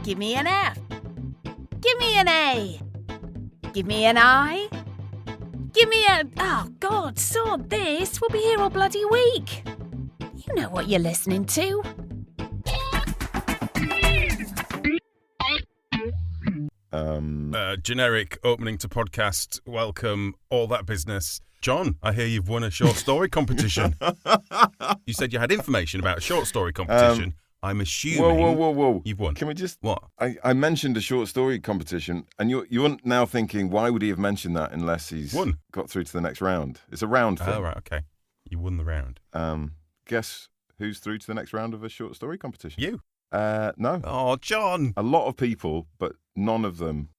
Give me an F. Give me an A. Give me an I. Give me a... Oh, God, sod this. We'll be here all bloody week. You know what you're listening to. Generic opening to podcast. Welcome, all that business. John, I hear you've won a short story competition. You said you had information about a short story competition. I'm assuming Whoa. You've won. Can we just... What? I mentioned a short story competition, and you're now thinking, why would he have mentioned that unless he's won? Got through to the next round? It's a round thing. Oh, right, okay. You won the round. Guess who's through to the next round of a short story competition? You? No. Oh, John. A lot of people, but none of them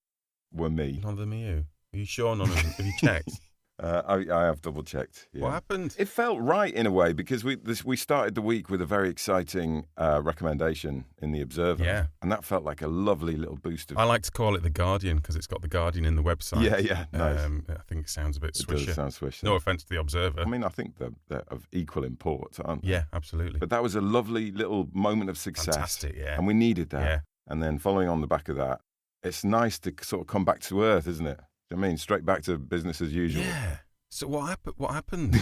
were me. None of them are you. Are you sure none of them? Have you checked? I have double checked. Yeah. What happened? It felt right in a way because we started the week with a very exciting recommendation in the Observer. Yeah. And that felt like a lovely little boost of... I like to call it The Guardian because it's got The Guardian in the website. Yeah, nice. I think it sounds a bit swishy. It does sound swishy. No offence to The Observer. I mean, I think they're of equal import, aren't they? Yeah, absolutely. But that was a lovely little moment of success. Fantastic, yeah. And we needed that. Yeah. And then following on the back of that, it's nice to sort of come back to earth, isn't it? I mean, straight back to business as usual. Yeah. So what happened?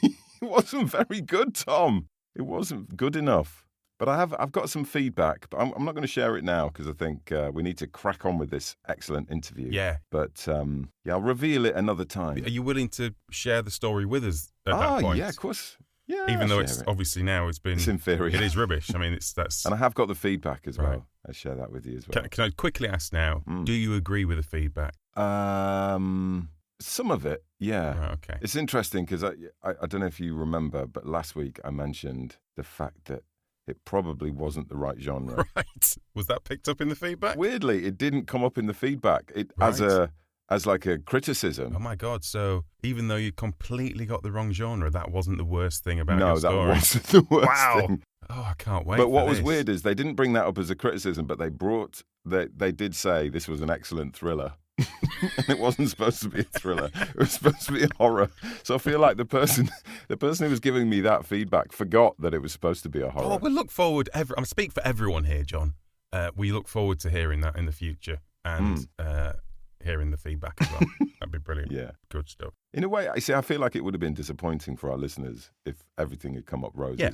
It wasn't very good, Tom. It wasn't good enough. But I've got some feedback, but I'm not going to share it now because I think we need to crack on with this excellent interview. Yeah. But I'll reveal it another time. Are you willing to share the story with us at that point? Yeah, of course. Yeah, even though it's obviously now it's inferior. It is rubbish. I mean, that's. And I have got the feedback as well. Right. I'll share that with you as well. Can I quickly ask now? Do you agree with the feedback? Some of it, yeah. Right, okay. It's interesting because I don't know if you remember, but last week I mentioned the fact that it probably wasn't the right genre. Right. Was that picked up in the feedback? Weirdly, it didn't come up in the feedback as like a criticism. Oh my God! So even though you completely got the wrong genre, that wasn't the worst thing about your story. No, that wasn't the worst thing. Oh, I can't wait. But what was weird is they didn't bring that up as a criticism, but they did say this was an excellent thriller. And it wasn't supposed to be a thriller. It was supposed to be a horror. So I feel like the person who was giving me that feedback forgot that it was supposed to be a horror. Oh, we look forward. I'm speak for everyone here, John. We look forward to hearing that in the future and hearing the feedback as well. That'd be brilliant. Yeah, good stuff. In a way, I feel like it would have been disappointing for our listeners if everything had come up roses. Yeah.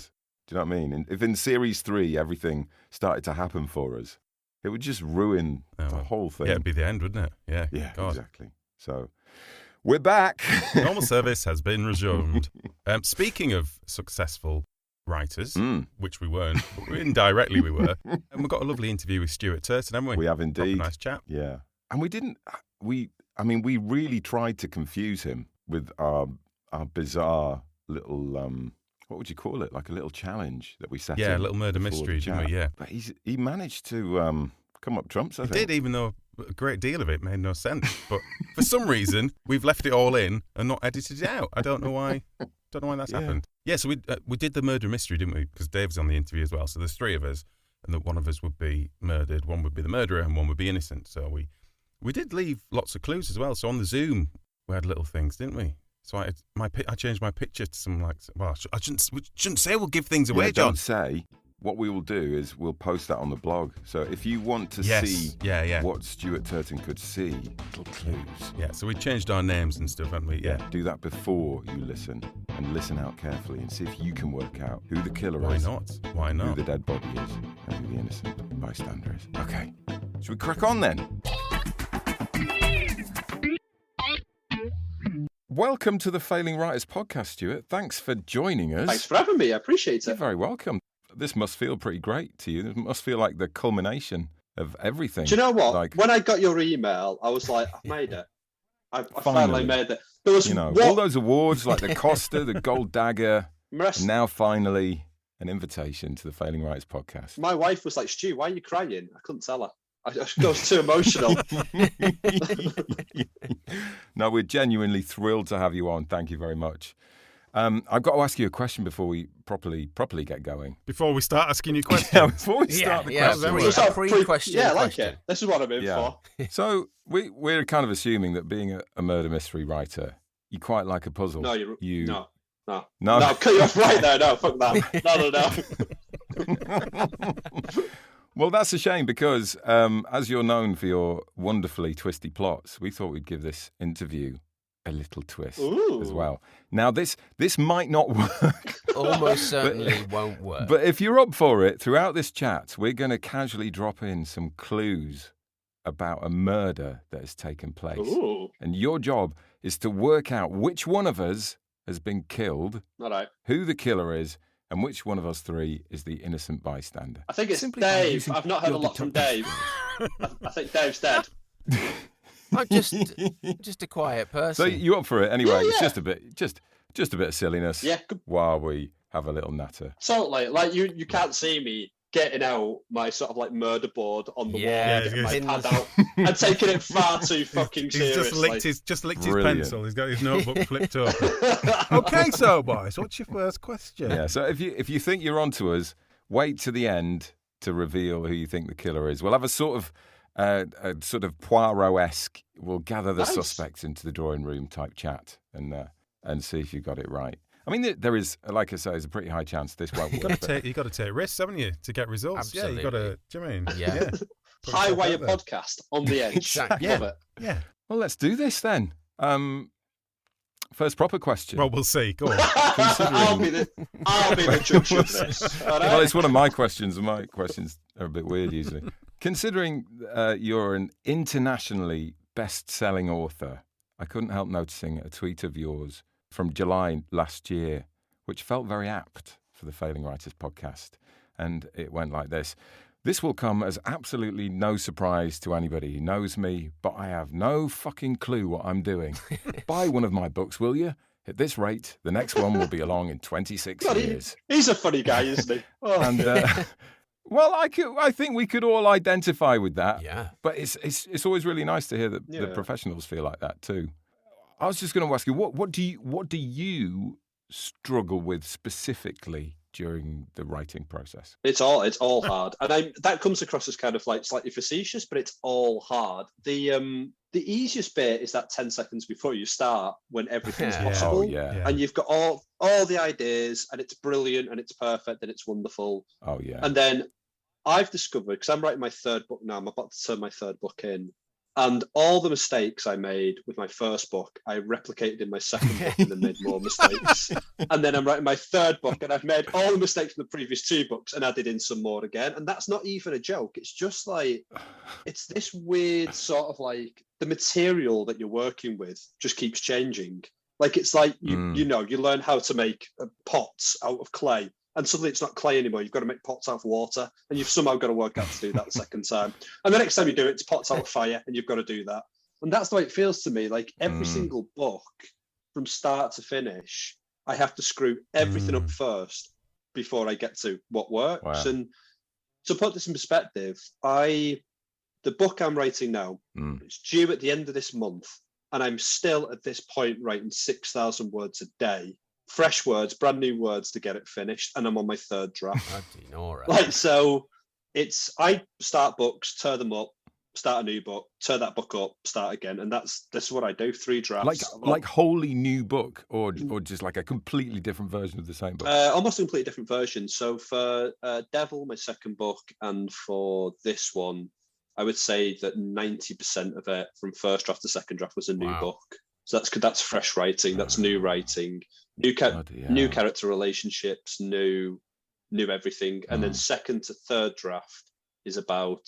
Do you know what I mean? And if in series 3 everything started to happen for us, it would just ruin the whole thing. Yeah, it'd be the end, wouldn't it? Yeah. Yeah, God. exactly. So, we're back. Normal service has been resumed. Speaking of successful writers, which we weren't, but indirectly we were, and we've got a lovely interview with Stuart Turton, haven't we? We have indeed. Nice chap. Yeah. And we really tried to confuse him with our bizarre little, what would you call it? Like a little challenge that we set up. Yeah, a little murder mystery, didn't we? Yeah. But he managed to come up trumps, I think. He did, even though a great deal of it made no sense. But for some reason, we've left it all in and not edited it out. I don't know why. That's happened. Yeah, so we did the murder mystery, didn't we? Because Dave's on the interview as well. So there's 3 of us, and that one of us would be murdered, one would be the murderer, and one would be innocent. So we did leave lots of clues as well. So on the Zoom, we had little things, didn't we? So I changed my picture to some I shouldn't say we'll give things away, John. Don't say. What we will do is we'll post that on the blog. So if you want to see what Stuart Turton could see, little clues. Yeah, so we changed our names and stuff, haven't we? Yeah. Do that before you listen, and listen out carefully and see if you can work out who the killer Why is. Why not? Who the dead body is and who the innocent bystander is. Okay. Should we crack on then? Welcome to the Failing Writers podcast, Stuart. Thanks for joining us. Thanks for having me. I appreciate it. You're very welcome. This must feel pretty great to you. It must feel like the culmination of everything. Do you know what? When I got your email, I was like, I've made it. I finally made it. There was all those awards like the Costa, the Gold Dagger, and now finally an invitation to the Failing Writers podcast. My wife was like, Stu, why are you crying? I couldn't tell her. I was too emotional. No, we're genuinely thrilled to have you on. Thank you very much. I've got to ask you a question before we properly get going. Before we start asking you questions? Before we start the question. Pre-question. Yeah, I like it. This is what I'm in for. So we're kind of assuming that being a murder mystery writer, you quite like a puzzle. No, No, No. cut you off right there. No, fuck that. No. Well, that's a shame because as you're known for your wonderfully twisty plots, we thought we'd give this interview a little twist as well. Now, this might not work. Almost certainly won't work. But if you're up for it, throughout this chat, we're going to casually drop in some clues about a murder that has taken place. Ooh. And your job is to work out which one of us has been killed, All right. who the killer is, and which one of us three is the innocent bystander. I think it's Simply by Dave. using I've not heard a your lot from deductive Dave. I think Dave's dead. I'm just a quiet person. So you up for it anyway? Yeah. It's just a bit of silliness. Yeah. Good. While we have a little natter. Totally. Like you can't see me getting out my sort of like murder board on the wall, getting my pad out, and taking it far too fucking seriously. Just licked his Brilliant. pencil. He's got his notebook flipped open. Okay, so boys, what's your first question? Yeah. So if you think you're onto us, wait to the end to reveal who you think the killer is. We'll have a sort of Poirot-esque. We'll gather the suspects into the drawing room type chat and see if you got it right. I mean, there is, like I say, there's a pretty high chance this won't work. You've got to take risks, haven't you, to get results? Absolutely. Yeah, you've got to. Do you know what I mean? Yeah. High wire podcast on the edge. Exactly. Love it. Yeah. Well, let's do this then. First proper question. Well, we'll see. Go on. I'll be the judge of this. All right? Well, it's one of my questions, and my questions are a bit weird usually. Considering you're an internationally best-selling author, I couldn't help noticing a tweet of yours from July last year, which felt very apt for the Failing Writers podcast. And it went like this. This will come as absolutely no surprise to anybody who knows me, but I have no fucking clue what I'm doing. Buy one of my books, will you? At this rate, the next one will be along in 26 God, years. He's a funny guy, isn't he? Oh. And well, I think we could all identify with that. Yeah. But it's always really nice to hear that the professionals feel like that too. I was just going to ask you, what do you struggle with specifically during the writing process? It's all hard, and that comes across as kind of like slightly facetious, but it's all hard. The easiest bit is that 10 seconds before you start, when everything's possible, Oh, yeah. and you've got all the ideas, and it's brilliant, and it's perfect, and it's wonderful. Oh, yeah. And then I've discovered, because I'm writing my third book now, I'm about to turn my third book in, and all the mistakes I made with my first book, I replicated in my second book and then made more mistakes. And then I'm writing my third book and I've made all the mistakes from the previous two books and added in some more again. And that's not even a joke. It's just like, it's this weird sort of like, the material that you're working with just keeps changing. Like, it's like, you learn how to make pots out of clay. And suddenly it's not clay anymore. You've got to make pots out of water, and you've somehow got to work out to do that the second time. And the next time you do it, it's pots out of fire, and you've got to do that. And that's the way it feels to me. Like every single book, from start to finish, I have to screw everything up first before I get to what works. Wow. And to put this in perspective, the book I'm writing now, it's due at the end of this month, and I'm still at this point writing 6,000 words a day. Fresh words, brand new words to get it finished, and I'm on my third draft. Like, so I start books, tear them up, start a new book, tear that book up, start again, and this is what I do. 3 drafts, like wholly new book, or just like a completely different version of the same book. Almost a completely different version. So for Devil, my second book, and for this one, I would say that 90% of it, from first draft to second draft, was a new book. So that's fresh writing, that's new writing. New character relationships, new everything. And then second to third draft is about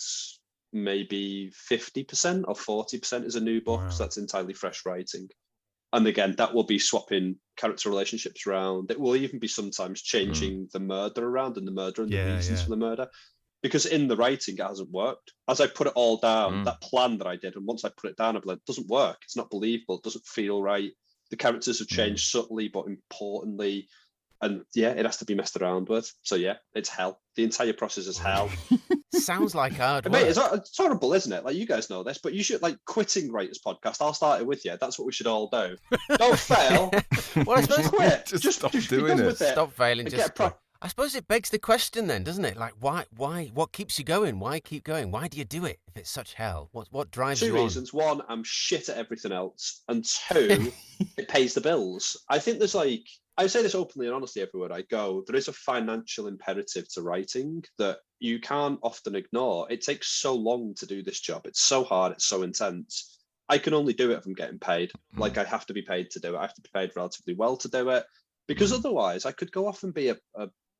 maybe 50% or 40% is a new book. Wow. So that's entirely fresh writing. And again, that will be swapping character relationships around. It will even be sometimes changing the murder around and the murder and the reasons for the murder. Because in the writing, it hasn't worked. As I put it all down, that plan that I did, and once I put it down, I'm like, it doesn't work. It's not believable. It doesn't feel right. The characters have changed subtly, but importantly, and it has to be messed around with. So it's hell. The entire process is hell. Sounds like hard work. Mate, it's horrible, isn't it? Like, you guys know this, but you should, like, quitting Writers Podcast. I'll start it with you. That's what we should all do. Don't fail. Well, I suppose quit. Just stop doing it. Stop failing. I suppose it begs the question then, doesn't it? Like, why? What keeps you going? Why keep going? Why do you do it if it's such hell? What drives you on? 2 reasons. 1, I'm shit at everything else. And 2, it pays the bills. I think there's like, I say this openly and honestly everywhere I go, there is a financial imperative to writing that you can't often ignore. It takes so long to do this job. It's so hard. It's so intense. I can only do it if I'm getting paid. Like I have to be paid to do it. I have to be paid relatively well to do it, because otherwise I could go off and be a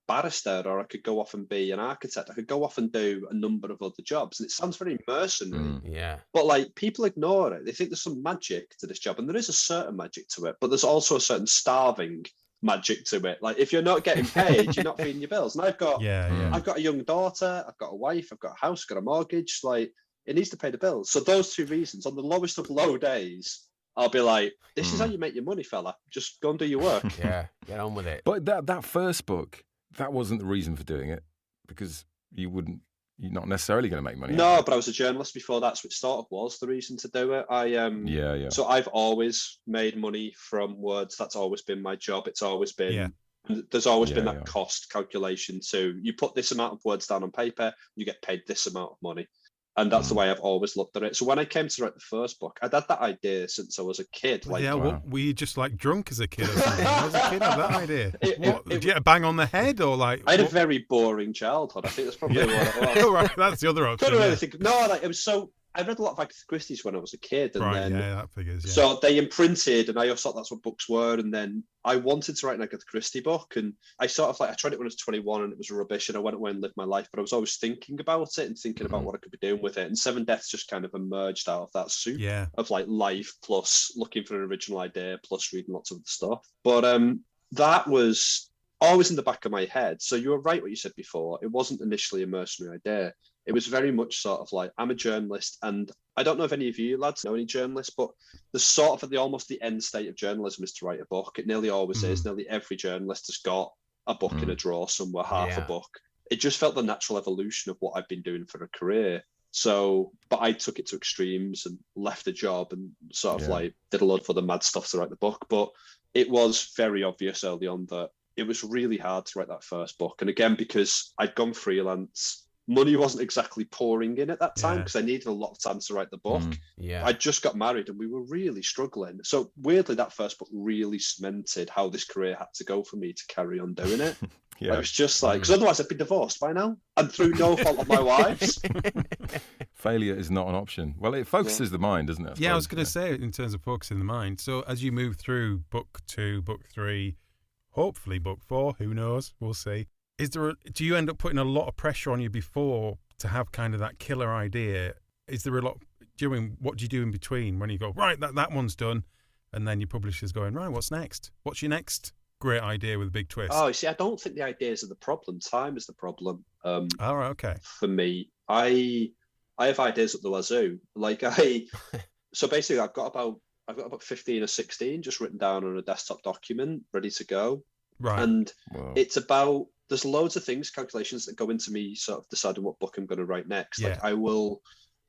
barrister, or I could go off and be an architect. I could go off and do a number of other jobs. And it sounds very mercenary. Yeah. But like people ignore it. They think there's some magic to this job, and there is a certain magic to it, but there's also a certain starving magic to it. Like if you're not getting paid, you're not feeding your bills. And I've got a young daughter, I've got a wife, I've got a house, got a mortgage. Like it needs to pay the bills. So those two reasons, on the lowest of low days, I'll be like, this is how you make your money, fella. Just go and do your work. Yeah, get on with it. But that first book, that wasn't the reason for doing it, because you're not necessarily going to make money. No, but I was a journalist before that, so it sort of was the reason to do it. So I've always made money from words. That's always been my job. It's always been. There's always been that cost calculation too. You put this amount of words down on paper, you get paid this amount of money. And that's the way I've always looked at it. So when I came to write the first book, I'd had that idea since I was a kid. Like, what, were you just like drunk as a kid or something? I was a kid, I had that idea. Did you get a bang on the head or like? I had a very boring childhood. I think that's probably what it was. Oh, right, that's the other option. Couldn't really think. No, like it was so. I read a lot of Agatha Christie's when I was a kid, and then that figures. Yeah. So they imprinted, and I always thought that's what books were. And then I wanted to write an Agatha Christie book, and I sort of like I tried it when I was 21, and it was rubbish, and I went away and lived my life. But I was always thinking about it and thinking about what I could be doing with it. And Seven Deaths just kind of emerged out of that soup of like life plus looking for an original idea plus reading lots of the stuff. But that was always in the back of my head. So you were right what you said before. It wasn't initially a mercenary idea. It was very much sort of like, I'm a journalist, and I don't know if any of you lads know any journalists, but the sort of almost the end state of journalism is to write a book. It nearly always is. Nearly every journalist has got a book in a drawer somewhere, half a book. It just felt the natural evolution of what I've been doing for a career. So, but I took it to extremes and left a job and sort of like did a lot of other mad stuff to write the book. But it was very obvious early on that it was really hard to write that first book. And again, because I'd gone freelance, money wasn't exactly pouring in at that time because I needed a lot of time to write the book. I just got married and we were really struggling. So weirdly, that first book really cemented how this career had to go for me to carry on doing it. It was just like, because otherwise I'd be divorced by now, and through no fault of my wife's. Failure is not an option. Well, it focuses the mind, doesn't it? I was going to say, in terms of focusing the mind. So as you move through book 2, book 3, hopefully book 4, who knows? We'll see. Do you end up putting a lot of pressure on you before to have kind of that killer idea? Is there a lot? What do you do in between when you go, right, that one's done, and then your publisher's going, right, what's next? What's your next great idea with a big twist? Oh, you see, I don't think the ideas are the problem. Time is the problem. All right, okay. For me, I have ideas at the wazoo. Like so basically, I've got about 15 or 16 just written down on a desktop document, ready to go. Right. And it's about. There's loads of things, calculations that go into me sort of deciding what book I'm going to write next. Like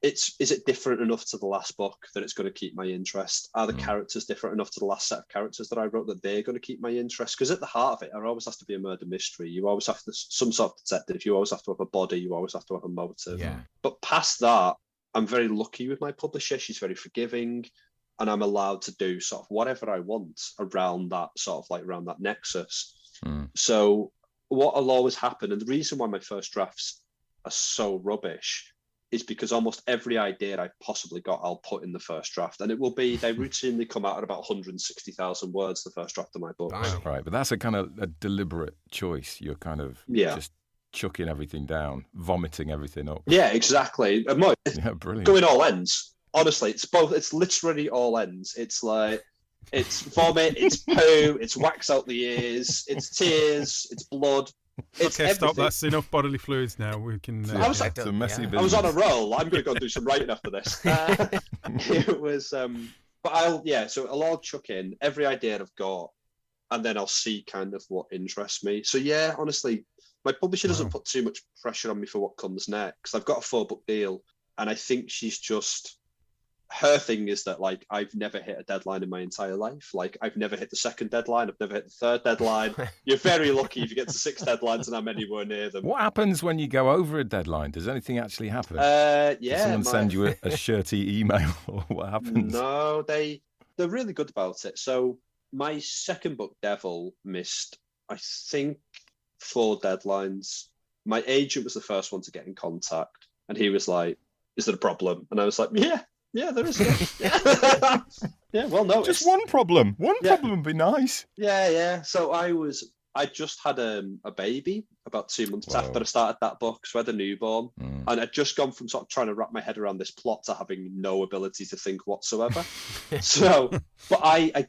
is it different enough to the last book that it's going to keep my interest? Are the characters different enough to the last set of characters that I wrote that they're going to keep my interest? Because at the heart of it, there always has to be a murder mystery. You always have to, some sort of detective, you always have to have a body, you always have to have a motive. Yeah. But past that, I'm very lucky with my publisher. She's very forgiving, and I'm allowed to do sort of whatever I want around that sort of like around that nexus. So what will always happen, and the reason why my first drafts are so rubbish is because almost every idea I've possibly got, I'll put in the first draft. And it will be, they routinely come out at about 160,000 words, the first draft of my book. Right, but that's a kind of a deliberate choice. You're kind of just chucking everything down, vomiting everything up. Yeah, exactly. Brilliant. Going all ends. Honestly, it's both, it's literally all ends. It's like, it's vomit, it's poo, it's wax out the ears, it's tears, it's blood. It's okay, everything. Stop. That's enough bodily fluids now. We can. It's a messy business. I was on a roll. I'm going to go and do some writing after this. It was, but so I'll all chuck in every idea I've got, and then I'll see kind of what interests me. So yeah, honestly, my publisher doesn't put too much pressure on me for what comes next. I've got a 4-book deal, and I think she's just. Her thing is that, like, I've never hit a deadline in my entire life. Like, I've never hit the second deadline. I've never hit the third deadline. You're very lucky if you get to 6 deadlines and I'm anywhere near them. What happens when you go over a deadline? Does anything actually happen? Does someone send you a shirty email, or what happens? No, they're really good about it. So my second book, Devil, missed, I think, 4 deadlines. My agent was the first one to get in contact, and he was like, "Is there a problem?" And I was like, "Yeah, there is." Yeah, yeah, well, no, just one problem. One problem would be nice. Yeah. So I just had a baby about 2 months after I started that book. So I had a newborn, and I'd just gone from sort of trying to wrap my head around this plot to having no ability to think whatsoever. So, but I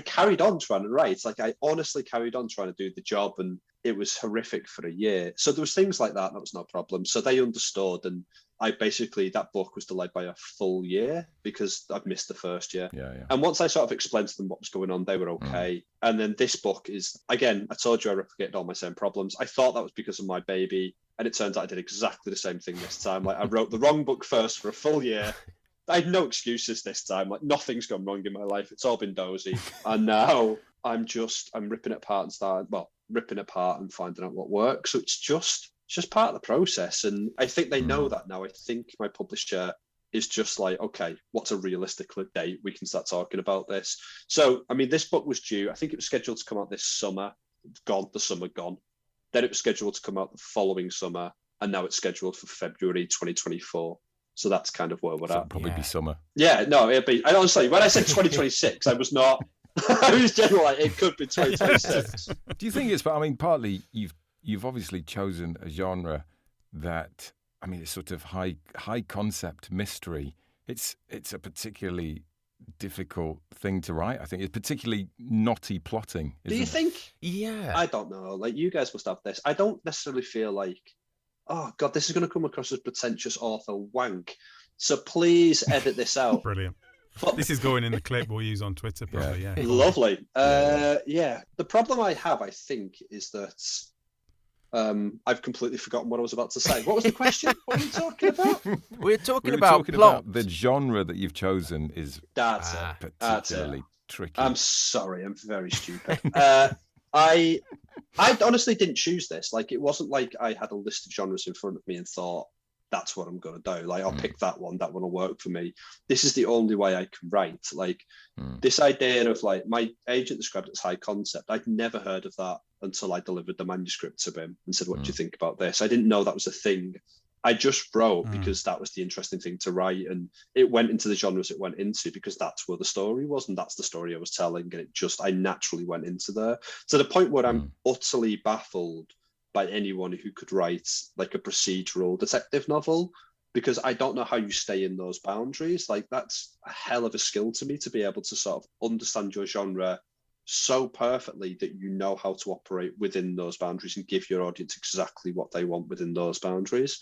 carried on trying to write. Like, I honestly carried on trying to do the job, and it was horrific for a year. So there was things like that. That was no problem. So they understood, and that book was delayed by a full year because I'd missed the first year. Yeah. And once I sort of explained to them what was going on, they were okay. And then this book is, again, I told you I replicated all my same problems. I thought that was because of my baby, and it turns out I did exactly the same thing this time. Like, I wrote the wrong book first for a full year. I had no excuses this time. Like, nothing's gone wrong in my life. It's all been dozy. And now I'm ripping it apart and finding out what works. So it's just part of the process. And I think they know that now. I think my publisher is just like, okay, what's a realistic date? We can start talking about this. So, I mean, this book was due, I think it was scheduled to come out this summer. The summer gone. Then it was scheduled to come out the following summer. And now it's scheduled for February 2024. So that's kind of where we're at. Probably be summer. Yeah, no, it'll be. I honestly, when I said 2026, I was not. I was generally like, it could be 2026. Do you think it's? I mean, partly you've obviously chosen a genre that, I mean, it's sort of high concept mystery. It's a particularly difficult thing to write. I think it's particularly knotty plotting. Do you think? Yeah. I don't know. Like, you guys must have this. I don't necessarily feel like, oh God, this is going to come across as pretentious author wank. So please edit this out. Brilliant. But this is going in the clip we'll use on Twitter, probably. Yeah. Lovely. Yeah. The problem I have, I think, is that I've completely forgotten what I was about to say. What was the question? What were we talking about? We're talking about plot. The genre that you've chosen is particularly tricky. I'm sorry. I'm very stupid. I honestly didn't choose this. Like, it wasn't like I had a list of genres in front of me and thought, that's what I'm going to do. Like, I'll pick that one will work for me. This is the only way I can write. Like, this idea of, like, my agent described it as high concept. I'd never heard of that until I delivered the manuscript to him and said, what do you think about this? I didn't know that was a thing. I just wrote because that was the interesting thing to write, and it went into the genres it went into because that's where the story was, and that's the story I was telling, and I naturally went into there, to the point where I'm utterly baffled by anyone who could write like a procedural detective novel, because I don't know how you stay in those boundaries. Like, that's a hell of a skill to me, to be able to sort of understand your genre so perfectly that you know how to operate within those boundaries and give your audience exactly what they want within those boundaries.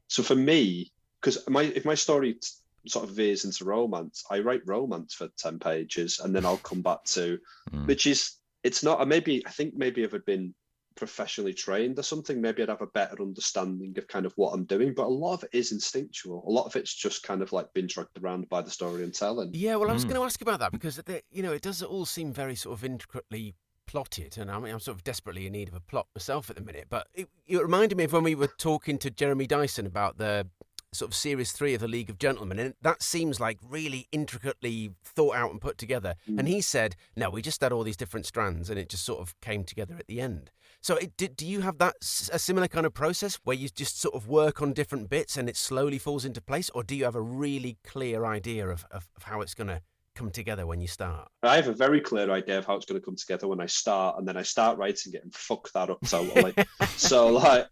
So for me, because if my story sort of veers into romance, I write romance for 10 pages and then I'll come back to, which is, it's not, I think maybe if I'd been professionally trained or something, maybe I'd have a better understanding of kind of what I'm doing, but a lot of it is instinctual. A lot of it's just kind of like being dragged around by the story and telling. Yeah, well, I was going to ask about that because, it does all seem very sort of intricately plotted, and I mean, I'm sort of desperately in need of a plot myself at the minute, but it reminded me of when we were talking to Jeremy Dyson about the sort of series 3 of the League of Gentlemen, and that seems like really intricately thought out and put together. And he said, no, we just had all these different strands and it just sort of came together at the end. So do you have a similar kind of process where you just sort of work on different bits and it slowly falls into place, or do you have a really clear idea of how it's going to come together when you start? I have a very clear idea of how it's going to come together when I start, and then I start writing it and fuck that up totally. So, like,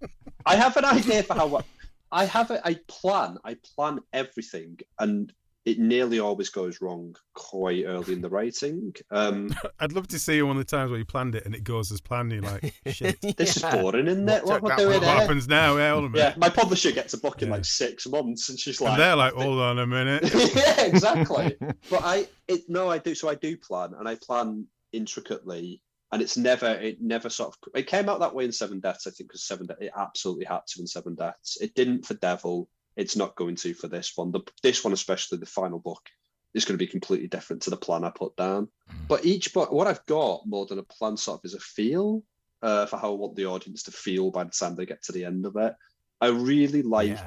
I have an idea for how I plan everything, and it nearly always goes wrong quite early in the writing. I'd love to see you one of the times where you planned it and it goes as planned. You're like, shit. This is boring, isn't it? What we're doing What happens now? Yeah, my publisher gets a book in like 6 months, and she's like, and they're like, hold on a minute. Yeah, exactly. But I do. So I do plan, and I plan intricately. And it never sort of, it came out that way in Seven Deaths, I think, because it absolutely had to in Seven Deaths. It didn't for Devil. It's not going to for this one. This one, especially the final book, is going to be completely different to the plan I put down. But each book, what I've got more than a plan sort of is a feel for how I want the audience to feel by the time they get to the end of it. I really like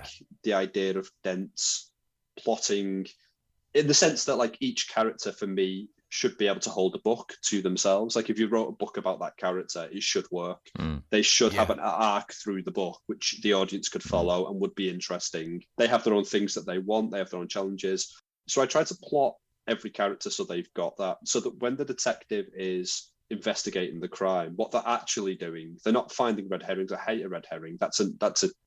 the idea of dense plotting, in the sense that, like, each character for me should be able to hold a book to themselves. Like if you wrote a book about that character, it should work. They should have an arc through the book, which the audience could follow and would be interesting. They have their own things that they want. They have their own challenges. So I try to plot every character so they've got that, so that when the detective is investigating the crime, what they're actually doing, they're not finding red herrings. I hate a red herring. That's an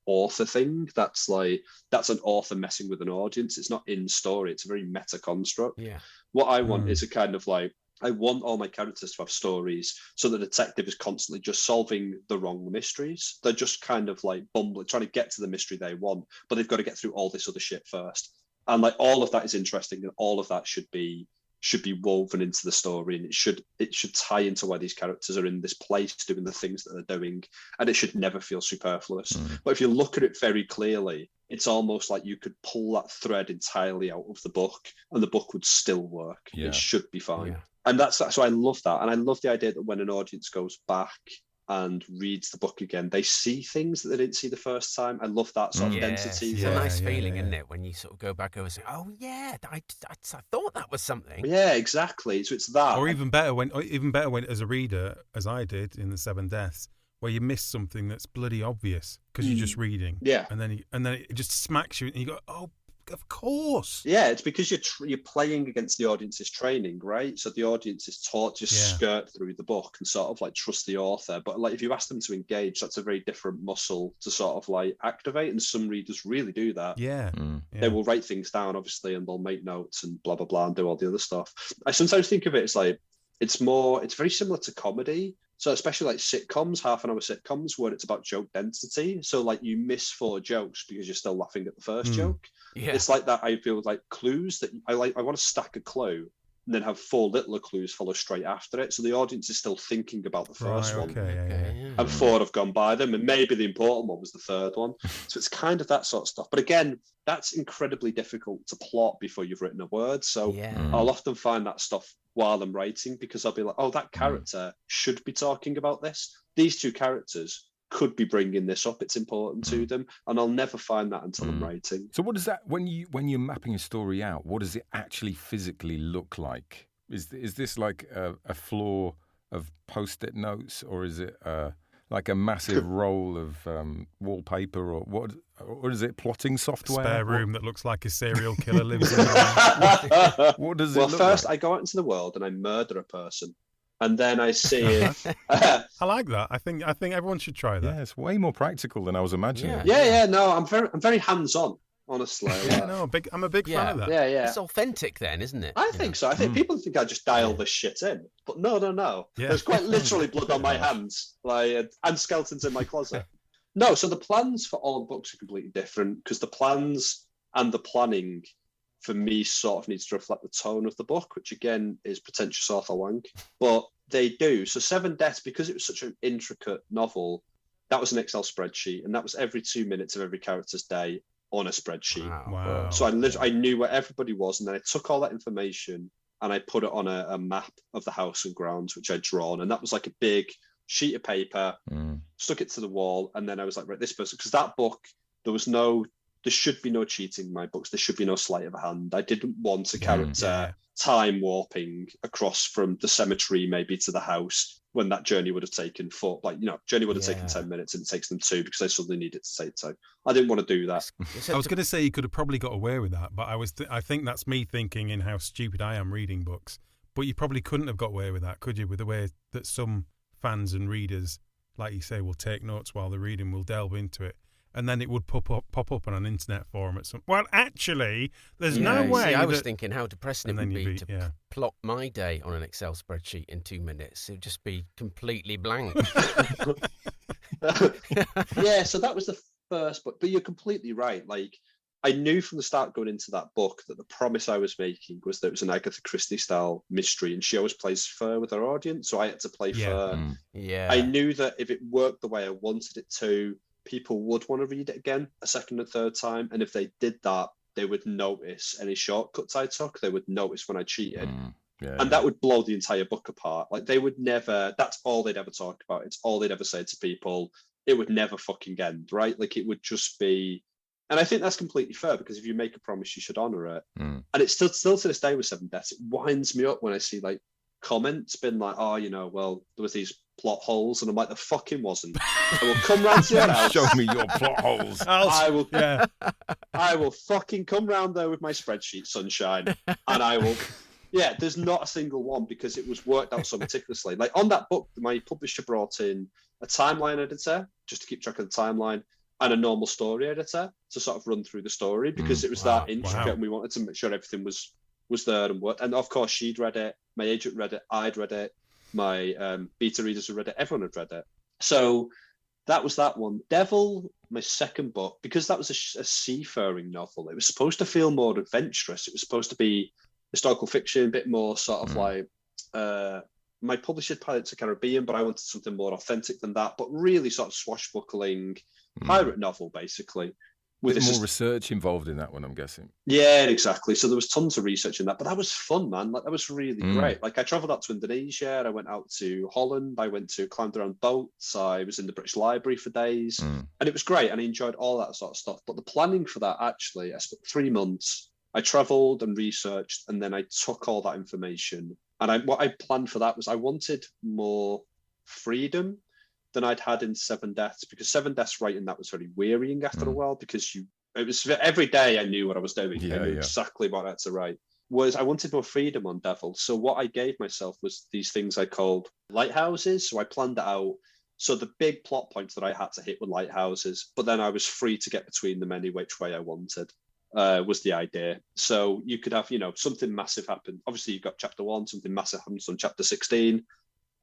author thing. That's an author messing with an audience. It's not in story. It's a very meta construct. Yeah. What I want is a kind of like, I want all my characters to have stories, so the detective is constantly just solving the wrong mysteries. They're just kind of like bumbling, trying to get to the mystery they want, but they've got to get through all this other shit first. And like all of that is interesting, and all of that should be woven into the story, and it should tie into why these characters are in this place doing the things that they're doing, and it should never feel superfluous. But if you look at it very clearly, it's almost like you could pull that thread entirely out of the book and the book would still work. It should be fine. And so I love that. And I love the idea that when an audience goes back and reads the book again, they see things that they didn't see the first time. I love that sort of identity. It's a nice feeling, isn't it, when you sort of go back over and say, oh yeah, I thought that was something. Yeah, exactly. So it's that. Or even better when as a reader, as I did in the Seven Deaths, where you miss something that's bloody obvious because you're just reading. Yeah. And then it just smacks you and you go, oh, of course. Yeah, it's because you're playing against the audience's training, right? So the audience is taught to just skirt through the book and sort of like trust the author. But like if you ask them to engage, that's a very different muscle to sort of like activate. And some readers really do that. Yeah. They will write things down, obviously, and they'll make notes and blah, blah, blah, and do all the other stuff. I sometimes think of it as like, it's very similar to comedy. So especially like sitcoms, half-an-hour sitcoms, where it's about joke density. So like you miss 4 jokes because you're still laughing at the first joke. Yeah. It's like that. I feel like clues that I want to stack a clue and then have 4 littler clues follow straight after it. So the audience is still thinking about the first one. And 4 have gone by them. And maybe the important one was the third one. So it's kind of that sort of stuff. But again, that's incredibly difficult to plot before you've written a word. So I'll often find that stuff while I'm writing, because I'll be like, oh, that character should be talking about this. These 2 characters could be bringing this up. It's important to them. And I'll never find that until I'm writing. So what does that, when you're mapping a story out, what does it actually physically look like? Is this like a floor of Post-it notes, or is it like a massive roll of wallpaper, or what? Or is it plotting software? Spare room that looks like a serial killer lives in. What does it look first like? I go out into the world and I murder a person. And then I see if... I like that. I think everyone should try that. Yeah, it's way more practical than I was imagining. Yeah. No, I'm very hands-on, honestly. I'm a big fan of that. Yeah. It's authentic then, isn't it? I think so. I think people think I just dial this shit in. But no. Yeah. There's quite literally blood on my hands, and skeletons in my closet. No, so the plans for all the books are completely different, because the plans and the planning for me sort of needs to reflect the tone of the book, which again is pretentious author wank, but they do. So Seven Deaths, because it was such an intricate novel, that was an Excel spreadsheet, and that was every 2 minutes of every character's day on a spreadsheet. Wow. So I knew where everybody was, and then I took all that information and I put it on a map of the house and grounds, which I'd drawn, and that was like a big sheet of paper, stuck it to the wall, and then I was like, right, this person, because that book, there should be no cheating in my books. There should be no sleight of hand. I didn't want a character time warping across from the cemetery maybe to the house, when that journey would have taken journey would have taken 10 minutes and it takes them 2 because they suddenly need it to take 2. I didn't want to do that. I was going to say you could have probably got away with that, but I think that's me thinking in how stupid I am reading books. But you probably couldn't have got away with that, could you? With the way that some fans and readers, like you say, will take notes while they're reading, will delve into it, and then it would pop up on an internet forum at some. Well, actually, there's no way. I was thinking how depressing it would be to plot my day on an Excel spreadsheet in 2 minutes. It would just be completely blank. Yeah, so that was the first book. But you're completely right. Like, I knew from the start going into that book that the promise I was making was that it was an Agatha Christie style mystery, and she always plays fair with her audience, so I had to play fair. I knew that if it worked the way I wanted it to, people would want to read it again a second and third time, and if they did that, they would notice any shortcuts I took. They would notice when I cheated, and that would blow the entire book apart. Like, they would never. That's all they'd ever talk about. It's all they'd ever say to people. It would never fucking end, right? Like, it would just be And I think that's completely fair, because if you make a promise, you should honour it. Mm. And it's still to this day with Seven Deaths, it winds me up when I see like comments been like, oh, well, there was these plot holes, and I'm like, there fucking wasn't. I will come round to your house. Show me your plot holes. I will. Yeah. I will fucking come round there with my spreadsheet, sunshine, and I will. Yeah, there's not a single one, because it was worked out so meticulously. Like on that book, my publisher brought in a timeline editor just to keep track of the timeline, and a normal story editor to sort of run through the story, because it was that intricate, and we wanted to make sure everything was there and worked. And of course, she'd read it, my agent read it, I'd read it, my beta readers had read it, everyone had read it. So that was that one. Devil, my second book, because that was a seafaring novel, it was supposed to feel more adventurous. It was supposed to be historical fiction, a bit more sort of like my publisher Pirates of the Caribbean, but I wanted something more authentic than that, but really sort of swashbuckling pirate novel, basically. With more research involved in that one, I'm guessing. Yeah, exactly. So there was tons of research in that, but that was fun, man. Like that was really great. Like I traveled out to Indonesia, I went out to Holland, climbed around boats, I was in the British Library for days, and it was great, and I enjoyed all that sort of stuff. But the planning for that, actually, I spent 3 months. I traveled and researched, and then I took all that information. And what I planned for that was I wanted more freedom than I'd had in Seven Deaths, because Seven Deaths writing that was very wearying after a while, because it was every day I knew what I was doing. I knew exactly what I had to write. Whereas I wanted more freedom on Devil. So what I gave myself was these things I called lighthouses. So I planned it out. So the big plot points that I had to hit were lighthouses, but then I was free to get between them any which way I wanted. Was the idea. So you could have, something massive happen. Obviously, you've got chapter 1, something massive happens on chapter 16.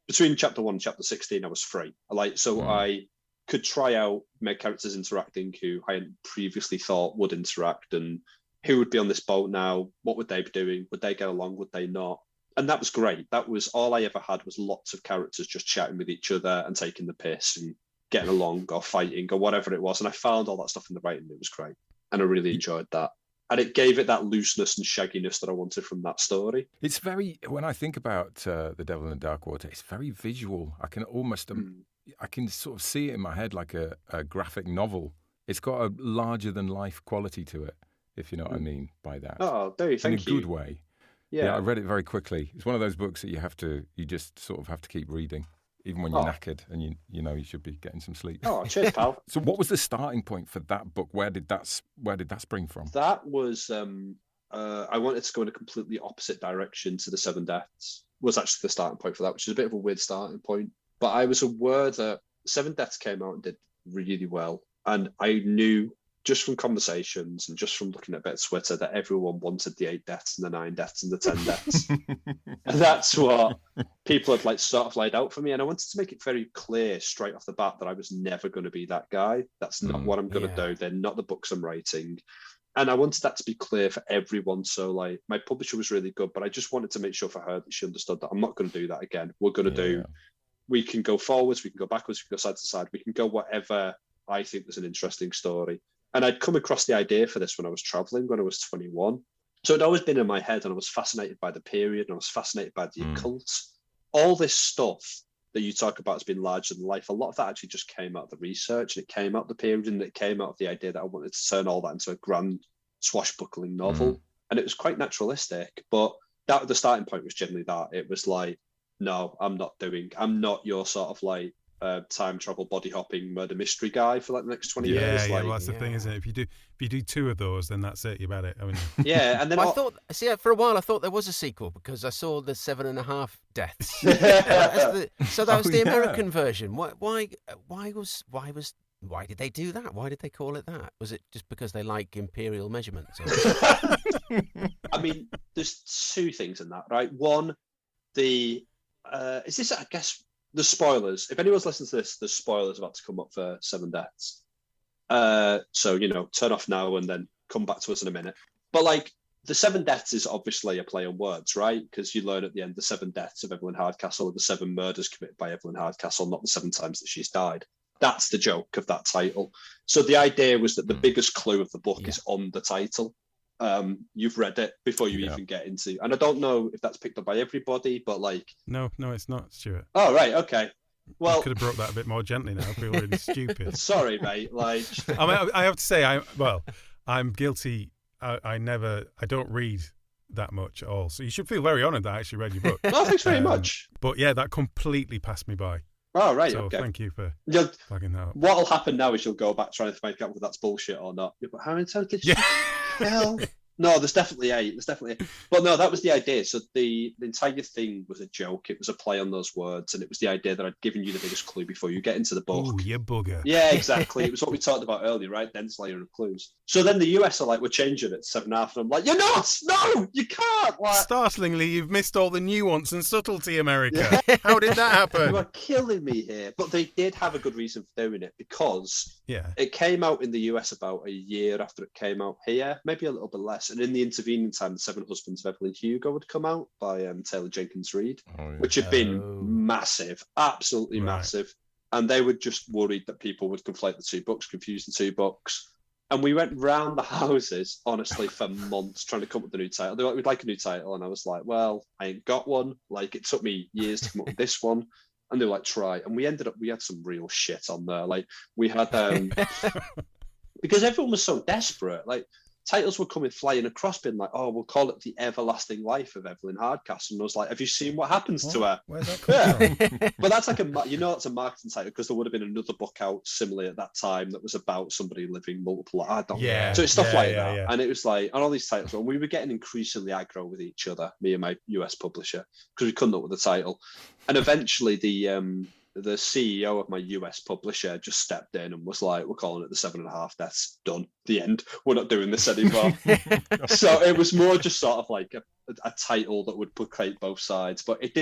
Between chapter 1 and chapter 16, I was free. I could try out my characters interacting who I hadn't previously thought would interact, and who would be on this boat now, what would they be doing, would they get along, would they not? And that was great. That was all I ever had, was lots of characters just chatting with each other and taking the piss and getting along or fighting or whatever it was. And I found all that stuff in the writing. It was great. And I really enjoyed that. And it gave it that looseness and shagginess that I wanted from that story. It's very, when I think about The Devil in the Dark Water, it's very visual. I can almost, I can sort of see it in my head like a graphic novel. It's got a larger-than-life quality to it, if you know what I mean by that. Oh, there you go. In a good way. Yeah, I read it very quickly. It's one of those books that you just sort of have to keep reading, even when you're knackered and you should be getting some sleep. Oh, cheers, pal. So what was the starting point for that book? Where did that spring from? That was, I wanted to go in a completely opposite direction to the Seven Deaths, was actually the starting point for that, which is a bit of a weird starting point. But I was aware that Seven Deaths came out and did really well. And I knew just from conversations and just from looking at a bit of Twitter that everyone wanted the 8 deaths and the 9 deaths and the 10 deaths. And that's what people had sort of laid out for me. And I wanted to make it very clear straight off the bat that I was never going to be that guy. That's not what I'm going to do. They're not the books I'm writing. And I wanted that to be clear for everyone. So my publisher was really good, but I just wanted to make sure for her that she understood that I'm not going to do that again. We're going to we can go forwards, we can go backwards, we can go side to side, we can go whatever I think was an interesting story. And I'd come across the idea for this when I was traveling, when I was 21. So it'd always been in my head, and I was fascinated by the period, and I was fascinated by the occult. All this stuff that you talk about has been larger than life. A lot of that actually just came out of the research, and it came out of the period, and it came out of the idea that I wanted to turn all that into a grand swashbuckling novel. And it was quite naturalistic, but the starting point was generally that. It was like, no, I'm not your sort of time travel body hopping murder mystery guy for the next 20 years. Well, that's the thing, isn't it? If you do 2 of those, then that's it. You've had it, haven't you? Yeah, and then I thought, for a while I thought there was a sequel because I saw the 7.5 deaths. So that was the American version. Why did they do that? Why did they call it that? Was it just because they like imperial measurements? I mean, there's 2 things in that, right? One, is this, I guess, the spoilers. If anyone's listening to this, there's spoilers about to come up for 7 Deaths. So, turn off now and then come back to us in a minute. But the 7 Deaths is obviously a play on words, right? Because you learn at the end the 7 deaths of Evelyn Hardcastle are the 7 murders committed by Evelyn Hardcastle, not the 7 times that she's died. That's the joke of that title. So the idea was that the biggest clue of the book is on the title. You've read it before you even get into, and I don't know if that's picked up by everybody, but no, it's not, Stuart. Oh, right, okay. Well, you could have brought that a bit more gently now. I feel really stupid. Sorry, mate. Like, I mean, I have to say, I'm guilty. I don't read that much at all. So you should feel very honoured that I actually read your book. well, thanks very much. But yeah, that completely passed me by. Oh, right. So okay. thank you for flagging that up. What'll happen now is you'll go back trying to make out whether that's bullshit or not. But how many times did you? Hell. No, there's definitely eight. But no, that was the idea. So the entire thing was a joke. It was a play on those words, and it was the idea that I'd given you the biggest clue before you get into the book. Oh, you bugger. Yeah, exactly. It was what we talked about earlier, right? Dense layer of clues. So then the US are like, we're changing it to 7.5, and I'm like, you're not! No, you can't! Like, startlingly, you've missed all the nuance and subtlety, America. Yeah. How did that happen? You are killing me here. But they did have a good reason for doing it, because it came out in the US about a year after it came out here, maybe a little bit less. And in the intervening time, The Seven Husbands of Evelyn Hugo had come out by Taylor Jenkins Reid, which had been massive, absolutely massive. And they were just worried that people would conflate the two books, confuse the two books. And we went round the houses, honestly, for months trying to come up with a new title. They were like, we'd like a new title. And I was like, well, I ain't got one. Like, it took me years to come up with this one. And they were like, try. And we had some real shit on there. Like, we had, because everyone was so desperate. Like, titles were coming flying across, being like, oh, we'll call it The Everlasting Life of Evelyn Hardcastle. And I was like, have you seen what happens to her? Where's that coming from? But that's like it's a marketing title, because there would have been another book out similarly at that time that was about somebody living multiple. I don't know. So it's stuff like that. Yeah. And it was like, on all these titles, and we were getting increasingly aggro with each other, me and my US publisher, because we couldn't come up with a title. And eventually the CEO of my US publisher just stepped in and was like, we're calling it The 7.5. That's done. The end. We're not doing this anymore. So it was more just sort of like a title that would placate both sides, but it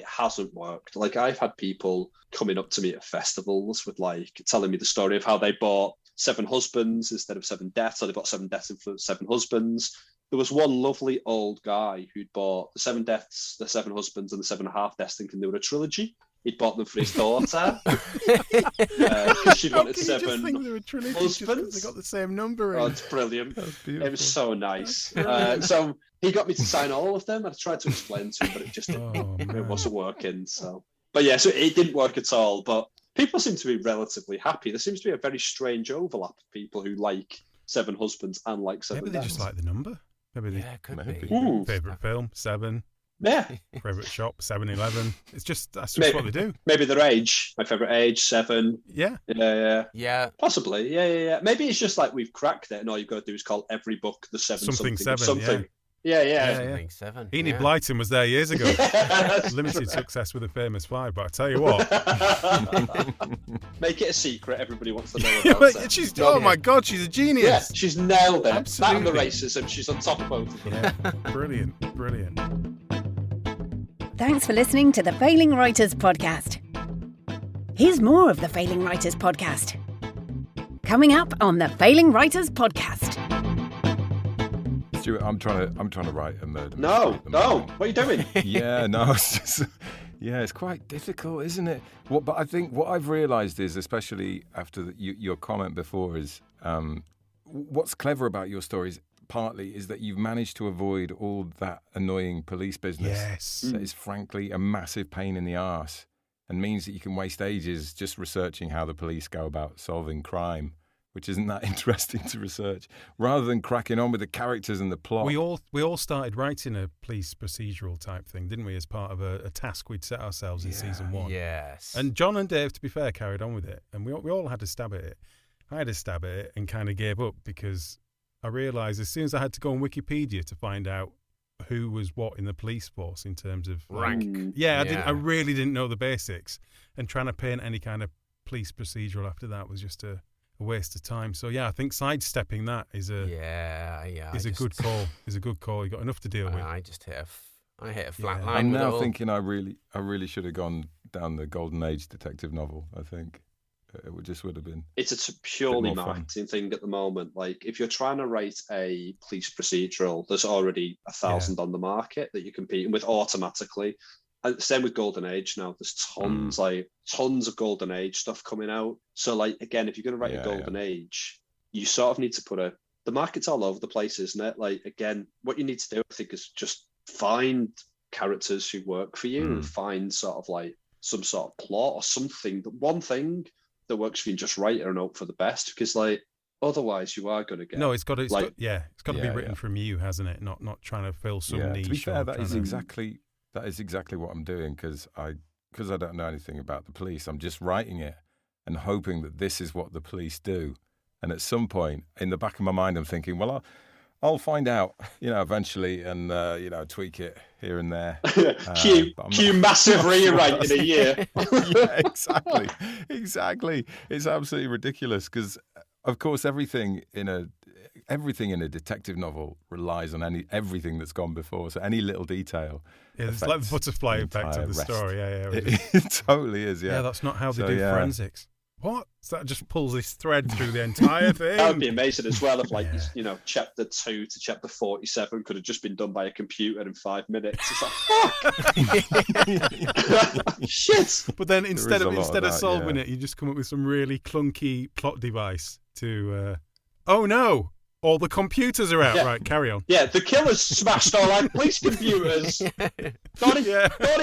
hasn't worked. Like, I've had people coming up to me at festivals with like telling me the story of how they bought 7 husbands instead of 7 deaths, or they bought 7 deaths instead of 7 husbands. There was one lovely old guy who'd bought the 7 deaths, the 7 husbands, and the 7.5 deaths, thinking they were a trilogy. He'd bought them for his daughter because she wanted 7 husbands. They got the same number. Oh, it's brilliant. It was so nice. So he got me to sign all of them. I tried to explain to him, but it wasn't working. So, but yeah, so it didn't work at all. But people seem to be relatively happy. There seems to be a very strange overlap of people who like 7 husbands and like 7 Maybe they deaths. just like the number. Maybe they could be. Favorite film 7. Yeah. Favorite shop 7-Eleven. That's just what they do. Maybe their age. My favorite age 7. Yeah. Yeah. Possibly. Yeah. Maybe it's just like we've cracked it, and all you've got to do is call every book the 7 something. Yeah. 7. Enid Blyton was there years ago. Limited success with a famous 5, but I tell you what. Make it a secret. Everybody wants to know about it. Oh my God, she's a genius. Yeah, she's nailed it. Absolutely. That and the racism, she's on top of both. Yeah, brilliant. Thanks for listening to the Failing Writers Podcast. Here's more of the Failing Writers Podcast. Coming up on the Failing Writers Podcast. Stuart, I'm trying to write a murder. No. What are you doing? It's quite difficult, isn't it? But I think what I've realised is, especially after your comment before, is what's clever about your stories. Partly is that you've managed to avoid all that annoying police business. Yes, that is frankly a massive pain in the arse, and means that you can waste ages just researching how the police go about solving crime, which isn't that interesting to research, rather than cracking on with the characters and the plot. We all started writing a police procedural type thing, didn't we, as part of a task we'd set ourselves in season 1. Yes. And John and Dave, to be fair, carried on with it, and we all had a stab at it. I had a stab at it and kind of gave up, because I realised as soon as I had to go on Wikipedia to find out who was what in the police force in terms of rank. I really didn't know the basics, and trying to paint any kind of police procedural after that was just a waste of time. So yeah, I think sidestepping that is a good call. Is a good call. You got enough to deal with. I just hit a flat line. I'm now thinking I really should have gone down the golden age detective novel. I think. It just would have been. It's a purely marketing thing at the moment. Like, if you're trying to write a police procedural, there's already 1,000 on the market that you're competing with automatically. And same with Golden Age now. There's tons of Golden Age stuff coming out. So, like, again, if you're going to write a Golden Age, you sort of need to put the market's all over the place, isn't it? Like, again, what you need to do, I think, is just find characters who work for you and find sort of like some sort of plot or something, one thing that works for you, and just write it and hope for the best, because like otherwise you are going to get it's got to be written from you, hasn't it? Not trying to fill some niche. To be fair, that is exactly what I'm doing, because I don't know anything about the police. I'm just writing it and hoping that this is what the police do. And at some point in the back of my mind, I'm thinking, well, I'll find out, eventually, and tweak it here and there. Cue massive rewrite in a year. Yeah, exactly. It's absolutely ridiculous, because, of course, everything in a detective novel relies on everything that's gone before. So any little detail. Yeah, it's like the butterfly effect of the story. Yeah. It totally is. Yeah. Yeah, that's not how they do forensics. What? So that just pulls this thread through the entire thing. That would be amazing as well if, chapter 2 to chapter 47 could have just been done by a computer in 5 minutes. It's like, fuck! Shit! But then instead of solving it, you just come up with some really clunky plot device to, oh no! All the computers are out. Yeah. Right, carry on. Yeah, the killer's smashed all our police computers. Don't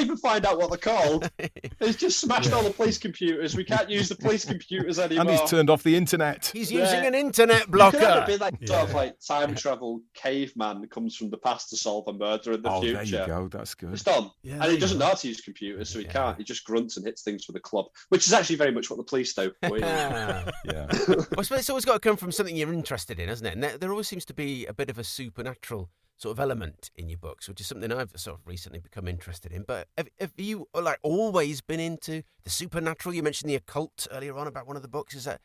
even find out what they're called. He's just smashed all the police computers. We can't use the police computers anymore. And he's turned off the internet. He's using an internet blocker. It could be like sort of like time travel caveman that comes from the past to solve a murder in the future. Oh, there you go. That's good. It's done. Yeah, and he doesn't know how to use computers, so he can't. He just grunts and hits things with a club, which is actually very much what the police do. Yeah. I suppose it's always got to come from something you're interested in, hasn't it? And there always seems to be a bit of a supernatural sort of element in your books, which is something I've sort of recently become interested in. But have you always been into the supernatural? You mentioned the occult earlier on about one of the books. Is that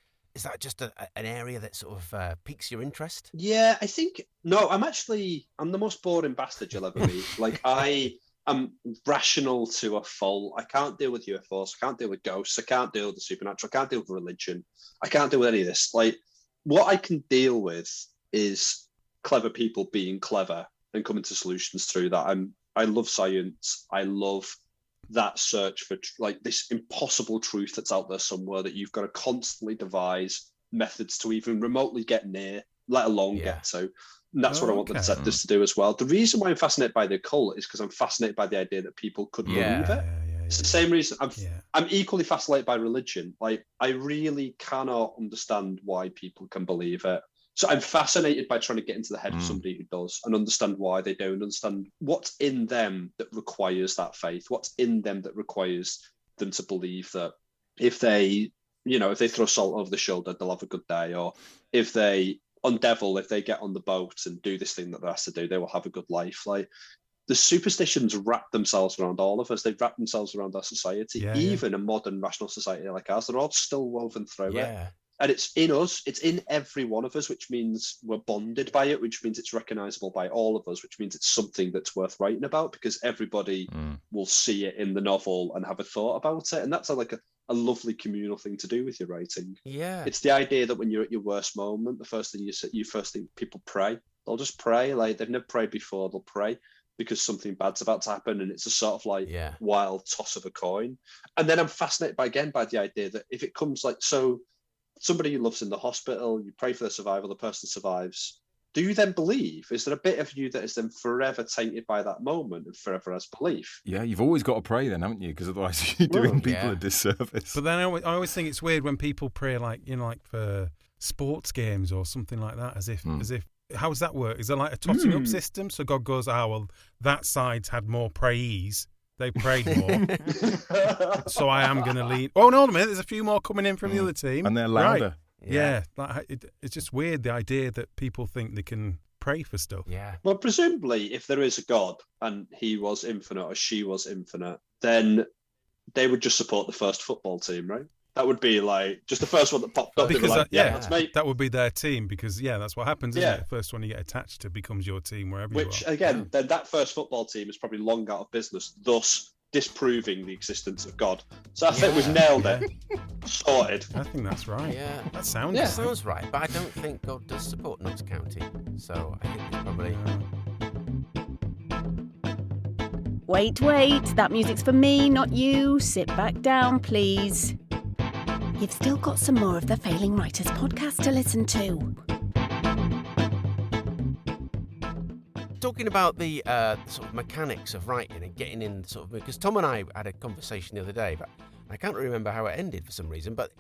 just an area that sort of piques your interest? Yeah, I think no. I'm the most boring bastard you'll ever meet. Like I'm rational to a fault. I can't deal with UFOs. I can't deal with ghosts. I can't deal with the supernatural. I can't deal with religion. I can't deal with any of this. Like what I can deal with is clever people being clever and coming to solutions through that. I love science. I love that search for like this impossible truth that's out there somewhere that you've got to constantly devise methods to even remotely get near, let alone get to. And that's what I want the detectives to do as well. The reason why I'm fascinated by the occult is because I'm fascinated by the idea that people could believe it. It's the same reason I'm equally fascinated by religion. Like I really cannot understand why people can believe it. So I'm fascinated by trying to get into the head of somebody who does and understand why they do and understand what's in them that requires that faith, what's in them that requires them to believe that if they throw salt over the shoulder, they'll have a good day. Or if they get on the boat and do this thing that they're asked to do, they will have a good life. Like the superstitions wrap themselves around all of us. They wrap themselves around our society. Even a modern rational society like ours, they're all still woven through it. And it's in us, it's in every one of us, which means we're bonded by it, which means it's recognizable by all of us, which means it's something that's worth writing about because everybody will see it in the novel and have a thought about it. And that's like a lovely communal thing to do with your writing. Yeah. It's the idea that when you're at your worst moment, the first thing people pray. They'll just pray. Like they've never prayed before, they'll pray because something bad's about to happen. And it's a sort of like wild toss of a coin. And then I'm fascinated by the idea that if it comes like somebody you love's in the hospital, you pray for their survival, the person survives. Do you then believe? Is there a bit of you that is then forever tainted by that moment and forever has belief? Yeah, you've always got to pray then, haven't you? Because otherwise you're doing people a disservice. But then I always think it's weird when people pray like for sports games or something like that, as if how does that work? Is there like a totting up system? So God goes, that side's had more praise. They prayed more. So I am going to lean. Oh, no, a minute. There's a few more coming in from the other team. And they're louder. Right. Yeah. It's just weird, the idea that people think they can pray for stuff. Yeah. Well, presumably, if there is a God and he was infinite or she was infinite, then they would just support the first football team, right? That would be like just the first one that popped up. Because let's make. That would be their team because that's what happens. Isn't it? The first one you get attached to becomes your team wherever you are. Which again, then that first football team is probably long out of business, thus disproving the existence of God. So I think we've nailed it. Sorted. I think that's right. Yeah, that sounds. That sounds right. But I don't think God does support Notts County. So I think it's probably. Wait. That music's for me, not you. Sit back down, please. You've still got some more of the Failing Writers podcast to listen to. talking about the sort of mechanics of writing and getting in sort of, because Tom and I had a conversation the other day, but I can't remember how it ended for some reason. But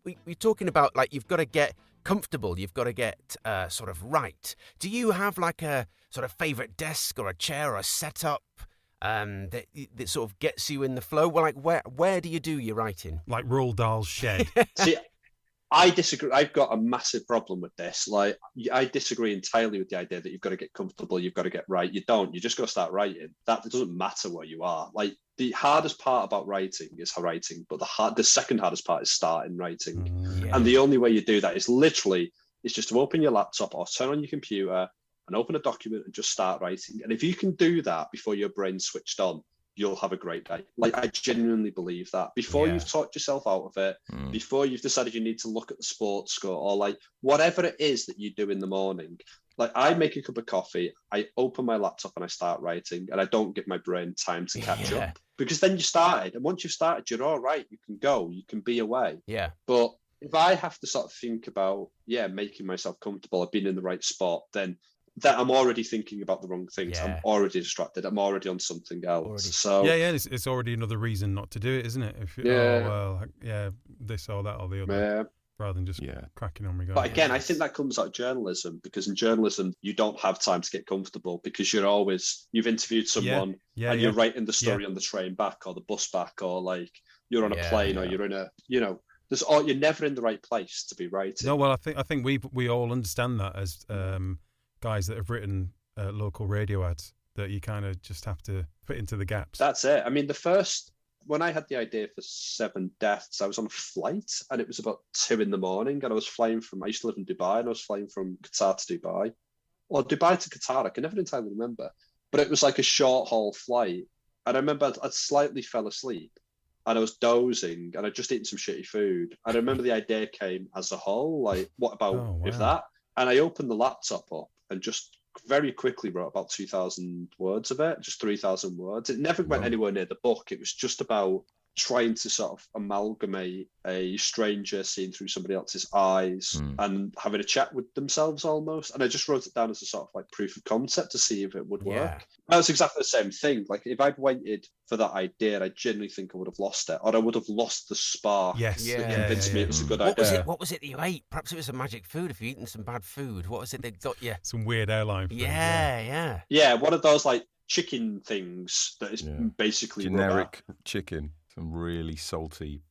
we're talking about like you've got to get comfortable, you've got to get sort of right. Do you have like a sort of favourite desk or a chair or a setup that sort of gets you in the flow? Well, like where do you do your writing? Like Roald Dahl's shed. See, I disagree. I've got a massive problem with this. Like, I disagree entirely with the idea that you've got to get comfortable, you've got to get right. You don't. You just got to start writing. That it doesn't matter where you are. Like, the hardest part about writing is writing, but the second hardest part is starting writing. Yeah. And the only way you do that is literally, it's just to open your laptop or turn on your computer and open a document and just start writing. And if you can do that before your brain's switched on, you'll have a great day. Like, I genuinely believe that. Before you've talked yourself out of it, before you've decided you need to look at the sports score or like whatever it is that you do in the morning, like I make a cup of coffee, I open my laptop and I start writing, and I don't give my brain time to catch up, because then you started. And once you've started, you're all right. You can go, you can be away. Yeah. But if I have to sort of think about, making myself comfortable, I've been in the right spot, then that I'm already thinking about the wrong things. I'm already distracted. I'm already on something else. So it's already another reason not to do it, isn't it? If this or that or the other, rather than just cracking on. But again, I think that comes out of journalism, because in journalism you don't have time to get comfortable, because you've interviewed someone and you're writing the story on the train back or the bus back, or like you're on a plane or you're in a you're never in the right place to be writing. No, well, I think we all understand that as guys that have written local radio ads, that you kind of just have to fit into the gaps. That's it. I mean, when I had the idea for 7 Deaths, I was on a flight and it was about 2 a.m. and I was flying I used to live in Dubai, and I was flying from Qatar to Dubai, or Dubai to Qatar. I can never entirely remember, but it was like a short haul flight. And I remember I slightly fell asleep and I was dozing and I'd just eaten some shitty food. And I remember the idea came as a whole, like, what about if that? And I opened the laptop up and just very quickly wrote about 2,000 words of it, just 3,000 words. It never went anywhere near the book. It was just about trying to sort of amalgamate a stranger seeing through somebody else's eyes and having a chat with themselves almost. And I just wrote it down as a sort of like proof of concept to see if it would work. That was exactly the same thing. Like, if I'd waited for that idea, I genuinely think I would have lost it, or I would have lost the spark that convinced me it was a good idea. What was it that you ate? Perhaps it was a magic food if you'd eaten some bad food. What was it that got you? Some weird airline food. Yeah, one of those like chicken things that is basically generic chicken. Some really salty,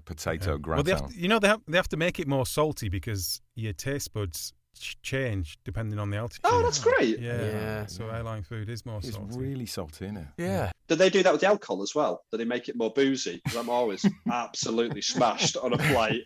potato gratin. Well, they have to make it more salty because your taste buds change depending on the altitude. Oh, that's great. Yeah. So airline food is more salty. It's really salty, isn't it? Yeah. Do they do that with the alcohol as well? Do they make it more boozy? Because I'm always absolutely smashed on a flight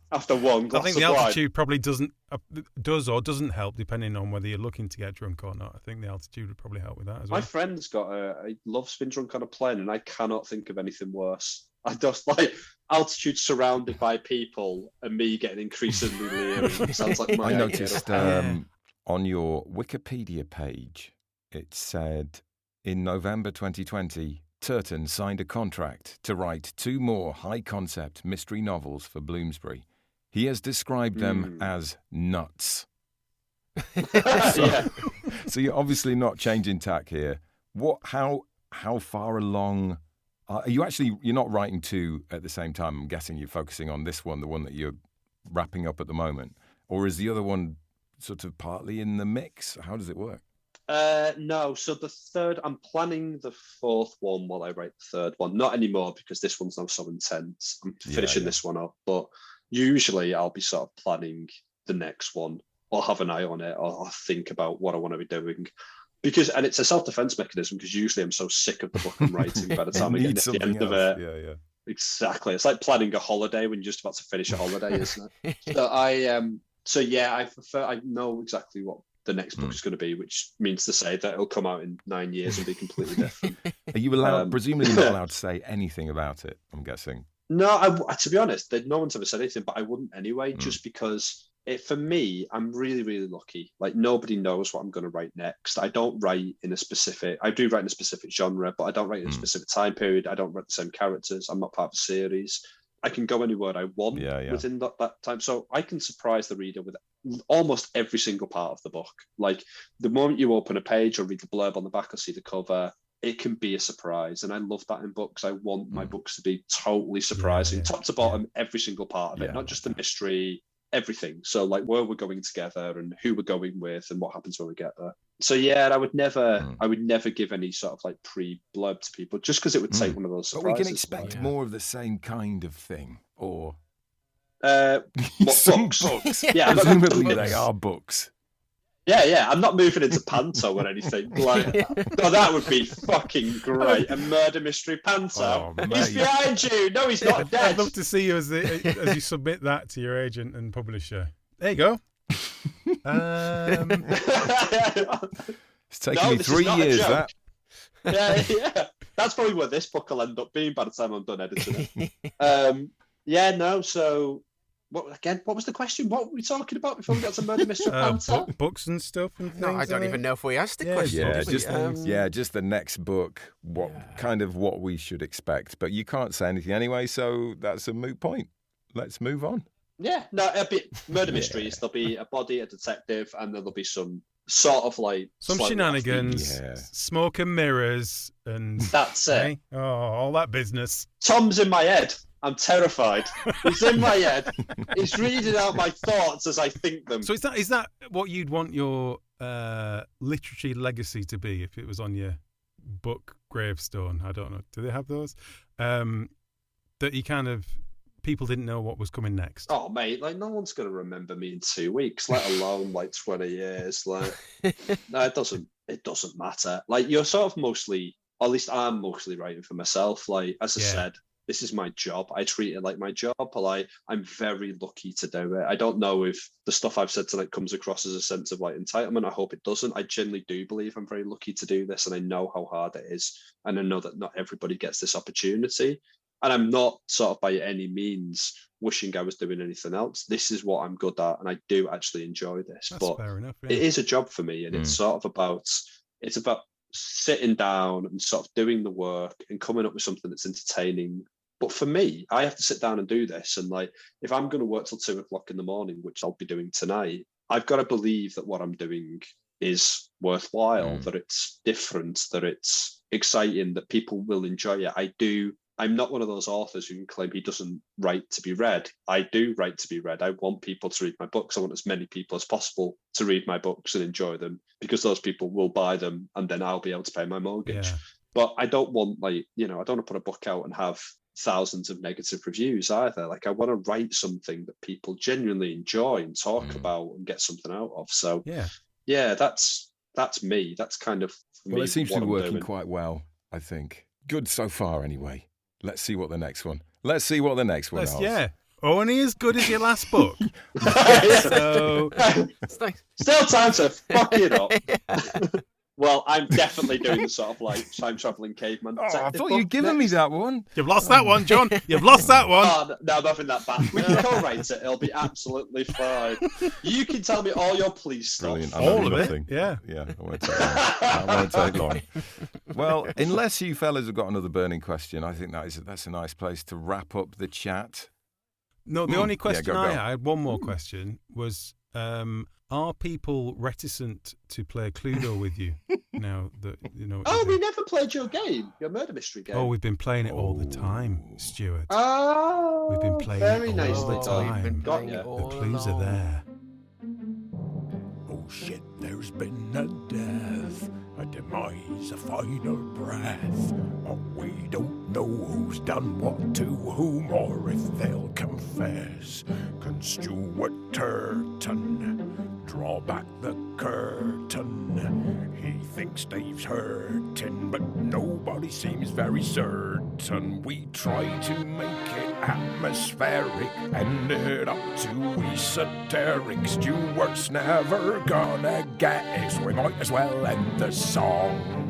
after one glass of wine. I think the altitude probably does or doesn't help depending on whether you're looking to get drunk or not. I think the altitude would probably help with that as well. My friend's he loves being drunk on a plane, and I cannot think of anything worse. I just like altitude surrounded by people and me getting increasingly leery. Sounds like my I noticed on your Wikipedia page, it said in November 2020, Turton signed a contract to write 2 more high-concept mystery novels for Bloomsbury. He has described them as nuts. So you're obviously not changing tack here. How far along are you? Actually, you're not writing 2 at the same time. I'm guessing you're focusing on this one, the one that you're wrapping up at the moment. Or is the other one sort of partly in the mix? How does it work? No, so the third, I'm planning the 4th one while I write the 3rd one. Not anymore, because this one's now so intense. I'm finishing this one up, but usually I'll be sort of planning the next one, or have an eye on it, or think about what I want to be doing. And it's a self-defense mechanism, because usually I'm so sick of the book I'm writing by the time I get to the end of it. Yeah. Exactly. It's like planning a holiday when you're just about to finish a holiday, isn't it? So I know exactly what the next book is going to be, which means to say that it'll come out in 9 years and be completely different. Are you allowed, presumably not allowed to say anything about it, I'm guessing? No, to be honest, no one's ever said anything, but I wouldn't anyway, just because for me, I'm really, really lucky. Like, nobody knows what I'm going to write next. I don't write in a specific, I do write in a specific genre, but I don't write in a specific time period. I don't write the same characters. I'm not part of a series. I can go anywhere I want within that time. So I can surprise the reader with almost every single part of the book. Like the moment you open a page or read the blurb on the back or see the cover, it can be a surprise. And I love that in books. I want my books to be totally surprising, top to bottom, every single part of it, not just the mystery, everything. So like where we're going together and who we're going with and what happens when we get there. So yeah, I would never give any sort of like pre-blurb to people just because it would take one of those surprises. But we can expect more of the same kind of thing, or what books? Yeah, presumably they are books. Yeah. I'm not moving into Panto or anything. Like, no, that would be fucking great. A murder mystery Panto. Oh, he's behind you. No, he's not dead. I'd love to see you as you submit that to your agent and publisher. There you go. It's taken me 3 years. That. Yeah. That's probably where this book will end up being by the time I'm done editing it. So. What was the question? What were we talking about before we got to murder mystery Panto? Books and stuff and things. No, I don't even know if we asked the question. Just the next book. What we should expect, but you can't say anything anyway, so that's a moot point. Let's move on. Yeah, no, a bit murder mysteries. There'll be a body, a detective, and then there'll be some sort of like some shenanigans, smoke and mirrors, and that's it. Oh, all that business. Tom's in my head. I'm terrified. He's in my head. He's reading out my thoughts as I think them. So is that what you'd want your literary legacy to be if it was on your book gravestone? I don't know. Do they have those? That you kind of people didn't know what was coming next. Oh, mate, like no one's going to remember me in 2 weeks, let alone like 20 years. Like, no, it doesn't matter. Like you're sort of mostly, or at least I'm mostly writing for myself. Like as I said. This is my job. I treat it like my job. I'm very lucky to do it. I don't know if the stuff I've said tonight comes across as a sense of like entitlement. I hope it doesn't. I genuinely do believe I'm very lucky to do this, and I know how hard it is. And I know that not everybody gets this opportunity. And I'm not sort of by any means wishing I was doing anything else. This is what I'm good at, and I do actually enjoy this. That's but fair enough, it is a job for me, and it's sort of about sitting down and sort of doing the work and coming up with something that's entertaining. But for me, I have to sit down and do this. And like, if I'm going to work till 2 o'clock in the morning, which I'll be doing tonight, I've got to believe that what I'm doing is worthwhile, that it's different, that it's exciting, that people will enjoy it. I'm not one of those authors who can claim he doesn't write to be read. I do write to be read. I want people to read my books. I want as many people as possible to read my books and enjoy them, because those people will buy them and then I'll be able to pay my mortgage. Yeah. But I don't want I don't want to put a book out and have thousands of negative reviews either. Like I want to write something that people genuinely enjoy and talk about and get something out of. So yeah, that's me. That's kind of me. It seems to be working quite well, I think. Good so far anyway. Let's see what the next one is. Yeah. Only as good as your last book. So still time to fuck it up. Well, I'm definitely doing the sort of like time traveling caveman. I thought you'd given me that one. You've lost that one, John. You've lost that one. Oh, no, nothing that bad. We can co-write it. It'll be absolutely fine. You can tell me all your police stuff. Brilliant. All of it. Yeah. It won't take long. Well, unless you fellas have got another burning question, I think that's a nice place to wrap up the chat. No, the only question I had, one more question, was are people reticent to play Cluedo with you now that you know? We never played your game, your murder mystery game. Oh, we've been playing it all the time, Stuart. Oh, we've been playing very it all nicely the time. The clues are there. Oh shit, there's been a death, a demise, a final breath. Oh, we don't know who's done what to whom or if they'll confess. Can Stuart Turton draw back the curtain? He thinks Dave's hurting, but nobody seems very certain. We try to make it atmospheric, ended up too esoteric. Stuart's never gonna guess, we might as well end the song.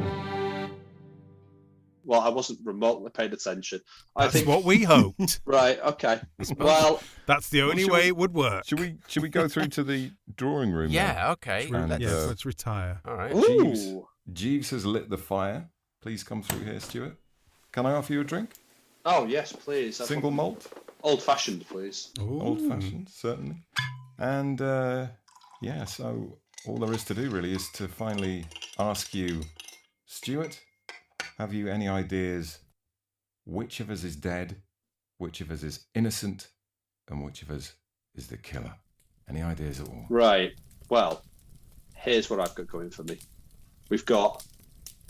Well, I wasn't remotely paying attention. I think what we hoped. Right, okay. Well, that's the only way it would work. Should we go through to the drawing room? Yeah, okay. Let's retire. All right. Jeeves has lit the fire. Please come through here, Stuart. Can I offer you a drink? Oh, yes, please. Single malt? Old-fashioned, please. Old-fashioned, certainly. And so all there is to do really is to finally ask you, Stuart, have you any ideas which of us is dead, which of us is innocent, and which of us is the killer? Any ideas at all? Right. Well, here's what I've got going for me. We've got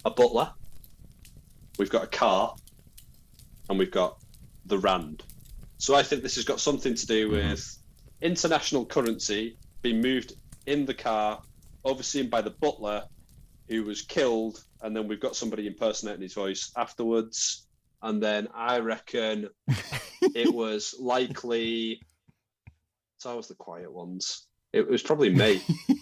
a butler, we've got a car, and we've got the rand. So I think this has got something to do with international currency being moved in the car, overseen by the butler, who was killed, and then we've got somebody impersonating his voice afterwards. And then I reckon it was likely... It's always the quiet ones. It was probably me.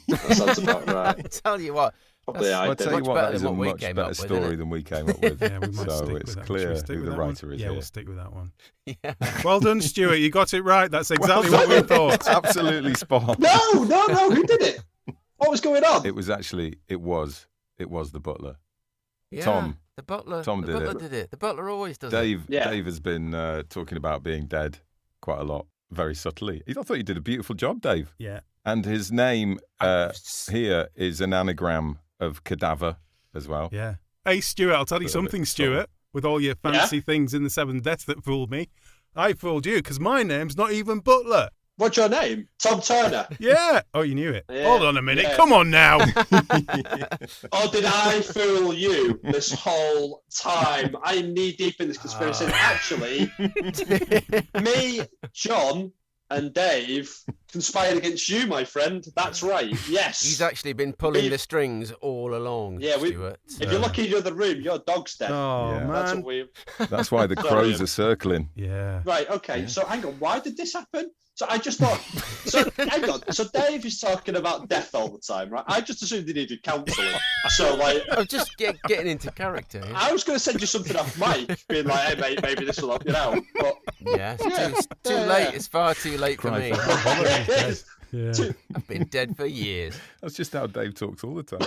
That sounds about right. I tell you what. Probably I I'll did. tell you what, that better is than a what we much came better up with, story isn't it? than we came up with. Yeah, we might So stick with it's that. Should clear we stick who with the that one? writer is Yeah, here. we'll stick with that one. Yeah. Well done, Stuart. You got it right. That's exactly what we thought. Absolutely spot on. No. Who did it? What was going on? It was the butler. Yeah, Tom. The butler. Tom the did butler it. did it. The butler always does it. Dave Yeah. Dave has been talking about being dead quite a lot, very subtly. I thought you did a beautiful job, Dave. Yeah. And his name here is an anagram of cadaver as well. Yeah. Hey, Stuart, I'll tell you Little bit something, subtle. Stuart. With all your fancy things in the Seven Deaths that fooled me, I fooled you because my name's not even Butler. What's your name? Tom Turner. Yeah. Oh, you knew it. Yeah, Hold on a minute. yeah. Come on now. Or did I fool you this whole time? I'm knee deep in this conspiracy. Actually, me, John, and Dave conspired against you, my friend. That's right. Yes. He's actually been pulling the strings all along, Yeah, Stuart. If you look in the other room, your dog's dead. Oh, Yeah. That's man. what we. That's why the crows are circling. Yeah. Right. Okay. So hang on. Why did this happen? So I just thought. So hang on. So Dave is talking about death all the time, right? I just assumed he needed counselling. So like, I'm just getting into character. Yeah, I was going to send you something off mic, being like, "Hey mate, maybe this will help you out." But it's too late. It's far too late for me. Yeah. I've been dead for years. That's just how Dave talks all the time.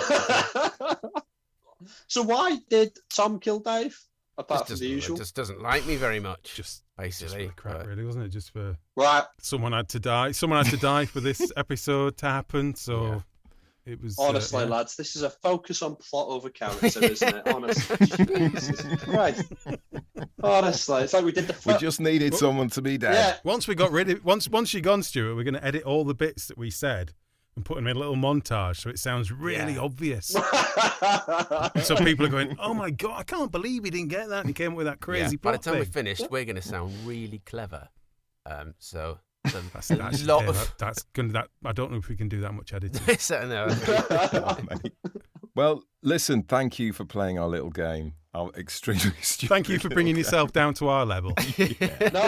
So why did Tom kill Dave? Apart from the usual. Just doesn't like me very much. Just basically. for the crap, really, wasn't it? Just for Right. someone had to die. Someone had to die for this episode to happen. So it was. Honestly, yeah. lads, this is a focus on plot over character, isn't it? Honestly. Jesus Christ. Honestly, it's like we did the We just needed someone to be dead. Yeah. Once we got rid of once you're gone, Stuart, we're going to edit all the bits that we said and put them in a little montage so it sounds really obvious. So people are going, "Oh my god, I can't believe he didn't get that and he came up with that crazy By the plot time we thing." finished, we're going to sound really clever. So That's a lot of. that's going to I don't know if we can do that much editing. Well, listen, thank you for playing our little game. Our extremely stupid. Thank you for bringing yourself down to our level. No,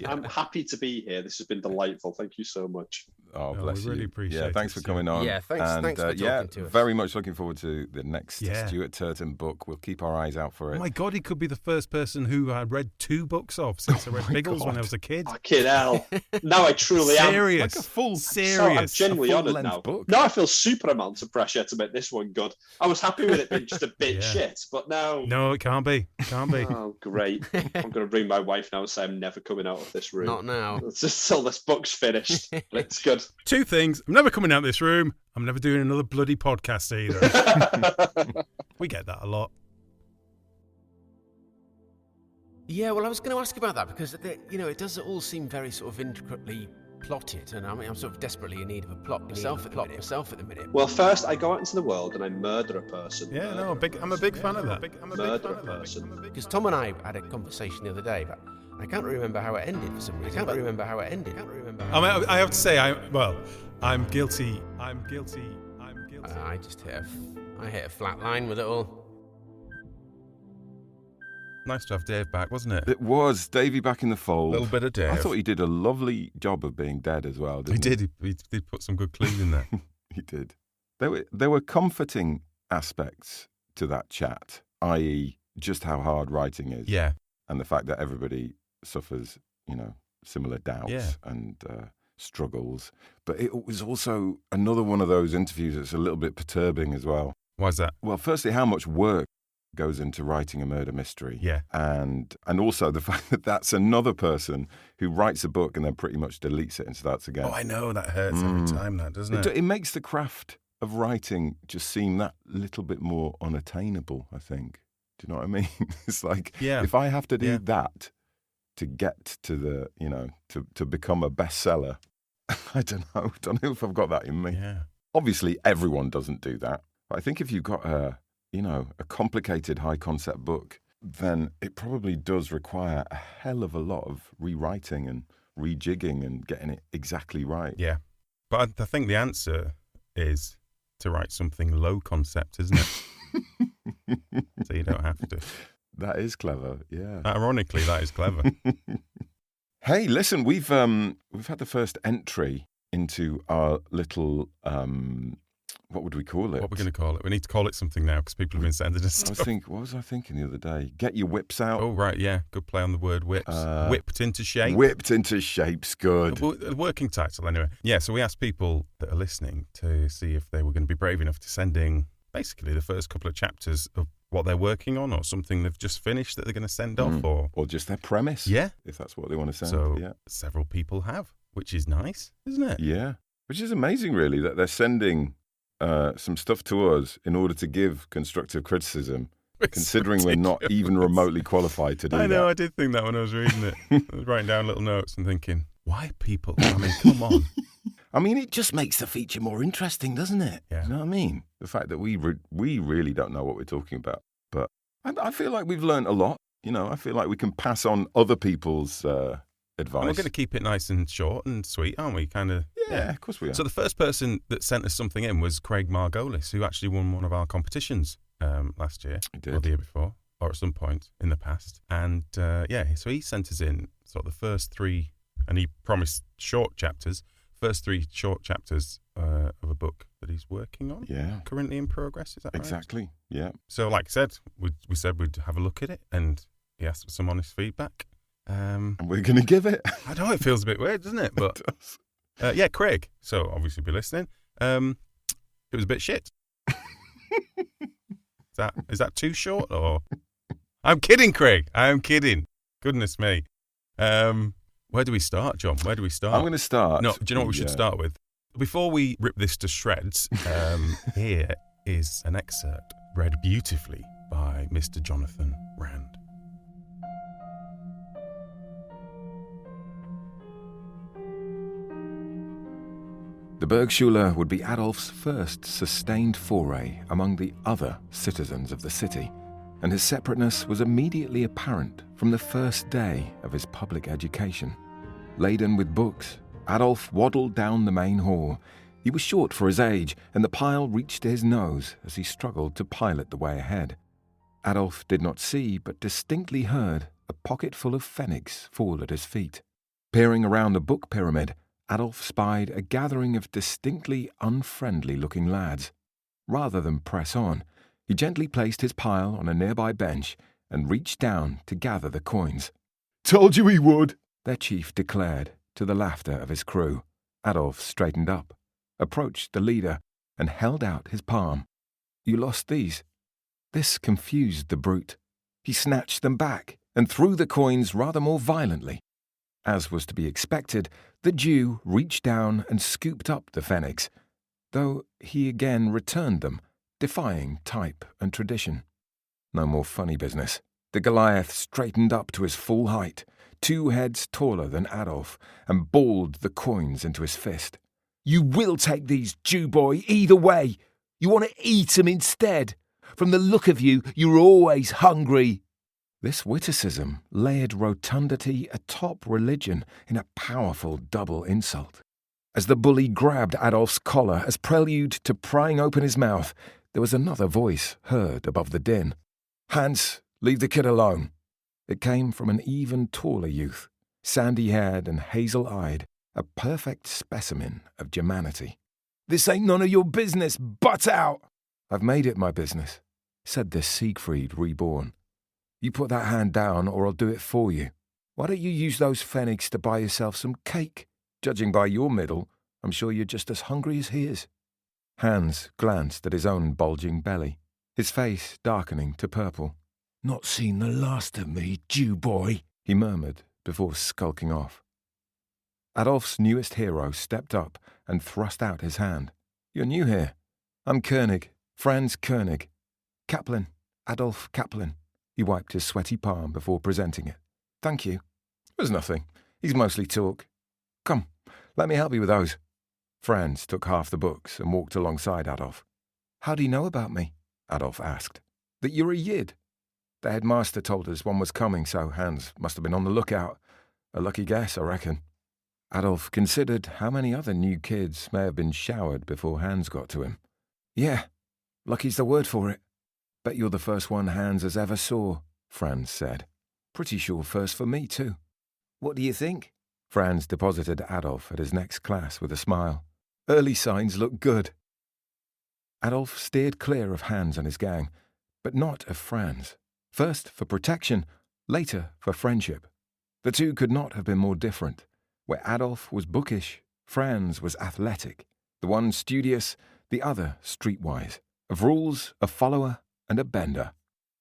I'm happy to be here. This has been delightful. Thank you so much. Oh, No, bless we really you. appreciate Yeah, thanks it, for coming on. Yeah, thanks And, for talking to us. Very much looking forward to the next Yeah. Stuart Turton book. We'll keep our eyes out for Oh it. my god, he could be the first person who I read 2 books of since I read Biggles when I was a kid. Fucking hell. Now I truly am. Serious. Like a full I'm genuinely a honoured full-length now. book. Now I feel super amounts of pressure to make this one good. I was happy with it being just a bit Yeah. shit, but now... No, it can't be. Can't be. Oh, great. I'm going to ring my wife now and say I'm never coming out of this room. Not now. It's just till this book's finished. But it's good. 2 things. I'm never coming out of this room. I'm never doing another bloody podcast either. We get that a lot. Yeah, well, I was going to ask about that because it does all seem very sort of intricately plotted, and I'm sort of desperately in need of a plot myself at the minute. Well, first I go out into the world and I murder a person. Yeah, no, I'm a big fan of that. Murder a person. Because Tom and I had a conversation the other day, but I can't remember how it ended for some reason. I can't remember. I mean, I have to say, I'm guilty. I'm guilty. I just hit a flat line with it all. Nice to have Dave back, wasn't it? It was. Davey back in the fold. A little bit of Dave. I thought he did a lovely job of being dead as well, He didn't he? did. He did put some good clues in there. He did. There were comforting aspects to that chat, i.e. just how hard writing is. Yeah. And the fact that everybody suffers, similar doubts Yeah. and struggles. But it was also another one of those interviews that's a little bit perturbing as well. Why's that? Well, firstly, how much work goes into writing a murder mystery. Yeah. And also the fact that that's another person who writes a book and then pretty much deletes it and starts again. Oh, I know, that hurts every time, that, doesn't it? It makes the craft of writing just seem that little bit more unattainable, I think. Do you know what I mean? It's like, if I have to do that to get to the, to become a bestseller, I don't know if I've got that in me. Yeah. Obviously, everyone doesn't do that. But I think if you've got a complicated high concept book, then it probably does require a hell of a lot of rewriting and rejigging and getting it exactly right. Yeah. But I think the answer is to write something low concept, isn't it? So you don't have to. That is clever, yeah. Ironically, that is clever. Hey, listen, we've had the first entry into our little what would we call it? What we're going to call it? We need to call it something now because people have been sending us stuff. What was I thinking the other day? Get your whips out. Oh, right, yeah. Good play on the word whips. Whipped into shape. Whipped into shape's good. A working title, anyway. Yeah, so we asked people that are listening to see if they were going to be brave enough to send in basically the first couple of chapters of what they're working on or something they've just finished that they're going to send off. Or just their premise. Yeah. If that's what they want to send. So several people have, which is nice, isn't it? Yeah. Which is amazing, really, that they're sending some stuff to us in order to give constructive criticism, considering we're not even remotely qualified to do that. I know, I did think that when I was reading it. I was writing down little notes and thinking, why people? I mean, come on. I mean, it just makes the feature more interesting, doesn't it? Yeah. You know what I mean? The fact that we really don't know what we're talking about. But I feel like we've learned a lot. I feel like we can pass on other people's advice. And we're going to keep it nice and short and sweet, aren't we? Kind of. Yeah, of course we are. So the first person that sent us something in was Craig Margolis, who actually won one of our competitions last year. He did. Or the year before, or at some point in the past. And so he sent us in sort of the first three, and he promised first three short chapters of a book that he's working on. Yeah. Currently in progress, is that right? Exactly, yeah. So like I said, we said we'd have a look at it, and he asked for some honest feedback. And we're going to give it. I know it feels a bit weird, doesn't it? But it does. Craig. So obviously be listening. It was a bit shit. Is that too short or? I'm kidding, Craig. I'm kidding. Goodness me. Where do we start, John? Where do we start? I'm going to start. No, do you know what we should start with? Before we rip this to shreds, here is an excerpt read beautifully by Mr. Jonathan Rand. The Bergschule would be Adolf's first sustained foray among the other citizens of the city, and his separateness was immediately apparent from the first day of his public education. Laden with books, Adolf waddled down the main hall. He was short for his age, and the pile reached to his nose as he struggled to pilot the way ahead. Adolf did not see, but distinctly heard, a pocket full of pfennigs fall at his feet. Peering around the book pyramid, Adolf spied a gathering of distinctly unfriendly-looking lads. Rather than press on, he gently placed his pile on a nearby bench and reached down to gather the coins. "Told you he would," their chief declared, to the laughter of his crew. Adolf straightened up, approached the leader, and held out his palm. "You lost these." This confused the brute. He snatched them back and threw the coins rather more violently. As was to be expected, the Jew reached down and scooped up the pfennigs, though he again returned them, defying type and tradition. No more funny business. The Goliath straightened up to his full height, 2 heads taller than Adolf, and balled the coins into his fist. "You will take these, Jew boy, either way. You want to eat 'em instead. From the look of you, you're always hungry." This witticism layered rotundity atop religion in a powerful double insult. As the bully grabbed Adolf's collar as prelude to prying open his mouth, there was another voice heard above the din. "Hans, leave the kid alone." It came from an even taller youth, sandy-haired and hazel-eyed, a perfect specimen of Germanity. "This ain't none of your business. Butt out!" "I've made it my business," said this Siegfried reborn. "You put that hand down or I'll do it for you. Why don't you use those pfennigs to buy yourself some cake? Judging by your middle, I'm sure you're just as hungry as he is." Hans glanced at his own bulging belly. his face darkening to purple. Not seen the last of me, Jew boy, he murmured before skulking off. Adolf's newest hero stepped up and thrust out his hand. You're new here. I'm Koenig, Franz Koenig. Kaplan, Adolf Kaplan. He wiped his sweaty palm before presenting it. Thank you. It was nothing. He's mostly talk. Come, let me help you with those. Franz took half the books and walked alongside Adolf. How do you know about me? Adolf asked. That you're a Yid. The headmaster told us one was coming, so Hans must have been on the lookout. A lucky guess, I reckon. Adolf considered how many other new kids may have been showered before Hans got to him. Yeah, lucky's the word for it. Bet you're the first one Hans has ever saw, Franz said. Pretty sure first for me, too. What do you think? Franz deposited Adolf at his next class with a smile. Early signs look good. Adolf steered clear of Hans and his gang, but not of Franz. First for protection, later for friendship. The two could not have been more different. Where Adolf was bookish, Franz was athletic. The one studious, the other streetwise. Of rules, a follower, and a bender.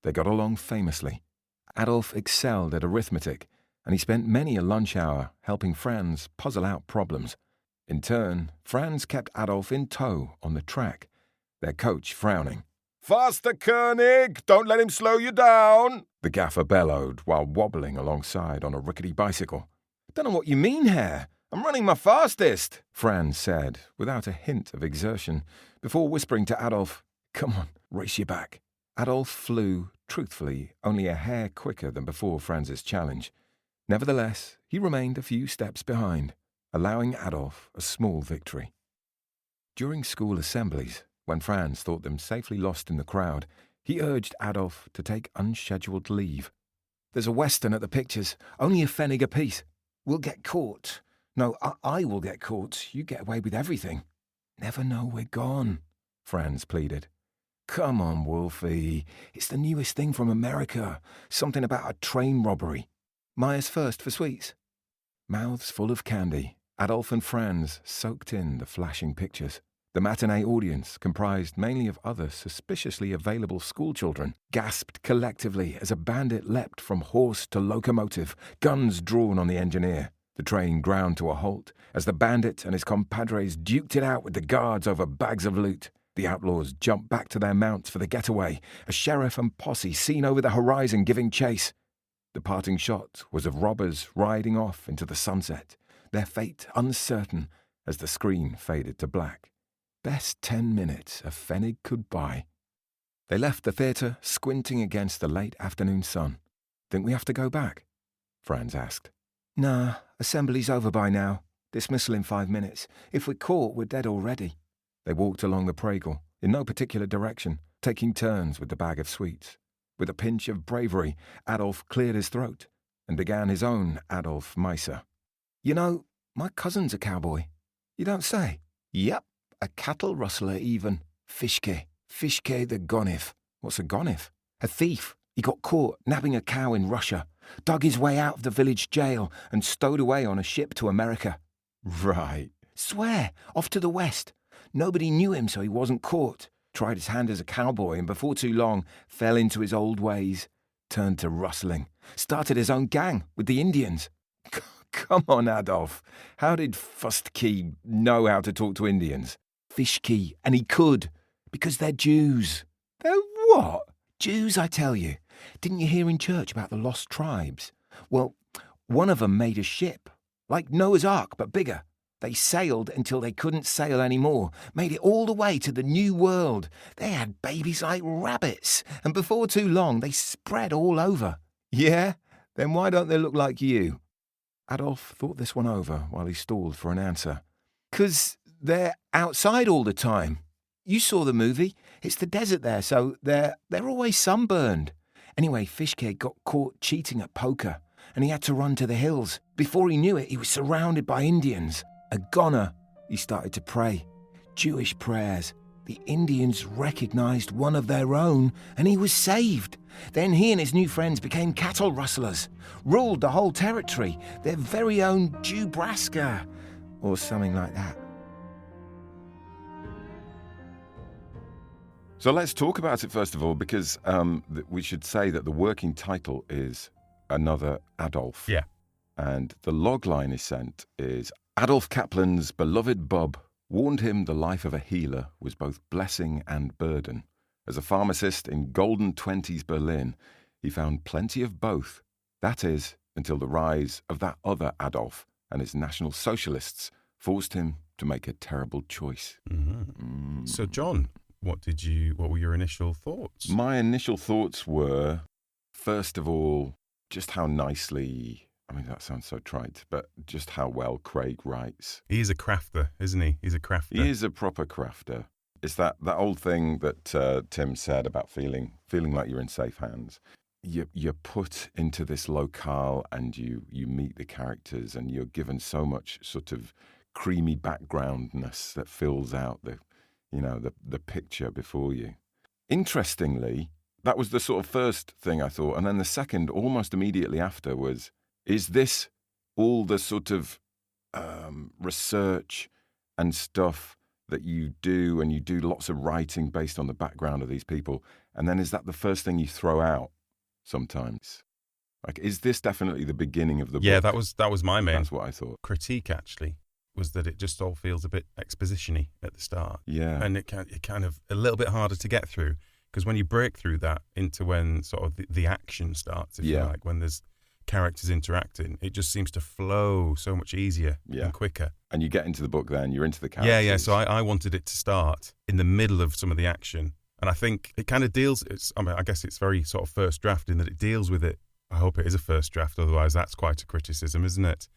They got along famously. Adolf excelled at arithmetic, and he spent many a lunch hour helping Franz puzzle out problems. In turn, Franz kept Adolf in tow on the track, their coach frowning. Faster, Koenig! Don't let him slow you down! The gaffer bellowed while wobbling alongside on a rickety bicycle. Don't know what you mean, Herr. I'm running my fastest, Franz said, without a hint of exertion, before whispering to Adolf, Come on, race you back. Adolf flew, truthfully, only a hair quicker than before Franz's challenge. Nevertheless, he remained a few steps behind, allowing Adolf a small victory. During school assemblies, when Franz thought them safely lost in the crowd, he urged Adolf to take unscheduled leave. There's a Western at the pictures, only a pfennig apiece. We'll get caught. No, I will get caught. You get away with everything. Never know we're gone, Franz pleaded. Come on, Wolfie. It's the newest thing from America. Something about a train robbery. Myers first for sweets. Mouths full of candy, Adolf and Franz soaked in the flashing pictures. The matinee audience, comprised mainly of other suspiciously available schoolchildren, gasped collectively as a bandit leapt from horse to locomotive, guns drawn on the engineer. The train ground to a halt as the bandit and his compadres duked it out with the guards over bags of loot. The outlaws jumped back to their mounts for the getaway, a sheriff and posse seen over the horizon giving chase. The parting shot was of robbers riding off into the sunset, their fate uncertain as the screen faded to black. Best 10 minutes a pfennig could buy. They left the theatre squinting against the late afternoon sun. Think we have to go back? Franz asked. Nah, assembly's over by now. Dismissal in 5 minutes. If we're caught, we're dead already. They walked along the Pragal, in no particular direction, taking turns with the bag of sweets. With a pinch of bravery, Adolf cleared his throat and began his own Adolf Meiser. You know, my cousin's a cowboy. You don't say? Yep, a cattle rustler even. Fishke the Gonif. What's a Gonif? A thief. He got caught nabbing a cow in Russia, dug his way out of the village jail and stowed away on a ship to America. Right. Swear, off to the west. Nobody knew him, so he wasn't caught. Tried his hand as a cowboy and before too long fell into his old ways. Turned to rustling. Started his own gang with the Indians. Come on, Adolf. How did Fustke know how to talk to Indians? Fishke, and he could, because they're Jews. They're what? Jews, I tell you. Didn't you hear in church about the lost tribes? Well, one of them made a ship, like Noah's Ark, but bigger. They sailed until they couldn't sail anymore, made it all the way to the New World. They had babies like rabbits, and before too long they spread all over. Yeah? Then why don't they look like you? Adolf thought this one over while he stalled for an answer. 'Cause they're outside all the time. You saw the movie. It's the desert there, so they're always sunburned. Anyway, Fishke got caught cheating at poker, and he had to run to the hills. Before he knew it, he was surrounded by Indians. A goner, he started to pray. Jewish prayers. The Indians recognized one of their own, and he was saved. Then he and his new friends became cattle rustlers, ruled the whole territory, their very own Jewbraska, or something like that. So let's talk about it first of all, because we should say that the working title is Another Adolf. Yeah. And the logline is sent is Adolf Kaplan's beloved bub warned him the life of a healer was both blessing and burden. As a pharmacist in golden 20s Berlin, he found plenty of both. That is, until the rise of that other Adolf and his National Socialists forced him to make a terrible choice. Mm-hmm. So, John, what were your initial thoughts? My initial thoughts were, first of all, just how nicely, I mean, that sounds so trite, but just how well Craig writes. He is a crafter, isn't he? He's a crafter. He is a proper crafter. It's that old thing that Tim said about feeling like you're in safe hands. You're put into this locale and you meet the characters and you're given so much sort of creamy backgroundness that fills out the picture before you. Interestingly, that was the sort of first thing I thought. And then the second, almost immediately after, was, is this all the sort of research and stuff that you do, and you do lots of writing based on the background of these people, and then is that the first thing you throw out sometimes? Like, is this definitely the beginning of the book? Yeah, that was my main That's what I thought. critique, actually, was that it just all feels a bit exposition-y at the start. Yeah. And it kind of a little bit harder to get through, because when you break through that into when sort of the action starts, if you like, when there's characters interacting, it just seems to flow so much easier and quicker. And you get into the book then, you're into the characters. Yeah. So I wanted it to start in the middle of some of the action. And I think it kind of deals, I guess it's very sort of first draft in that it deals with it. I hope it is a first draft, otherwise that's quite a criticism, isn't it?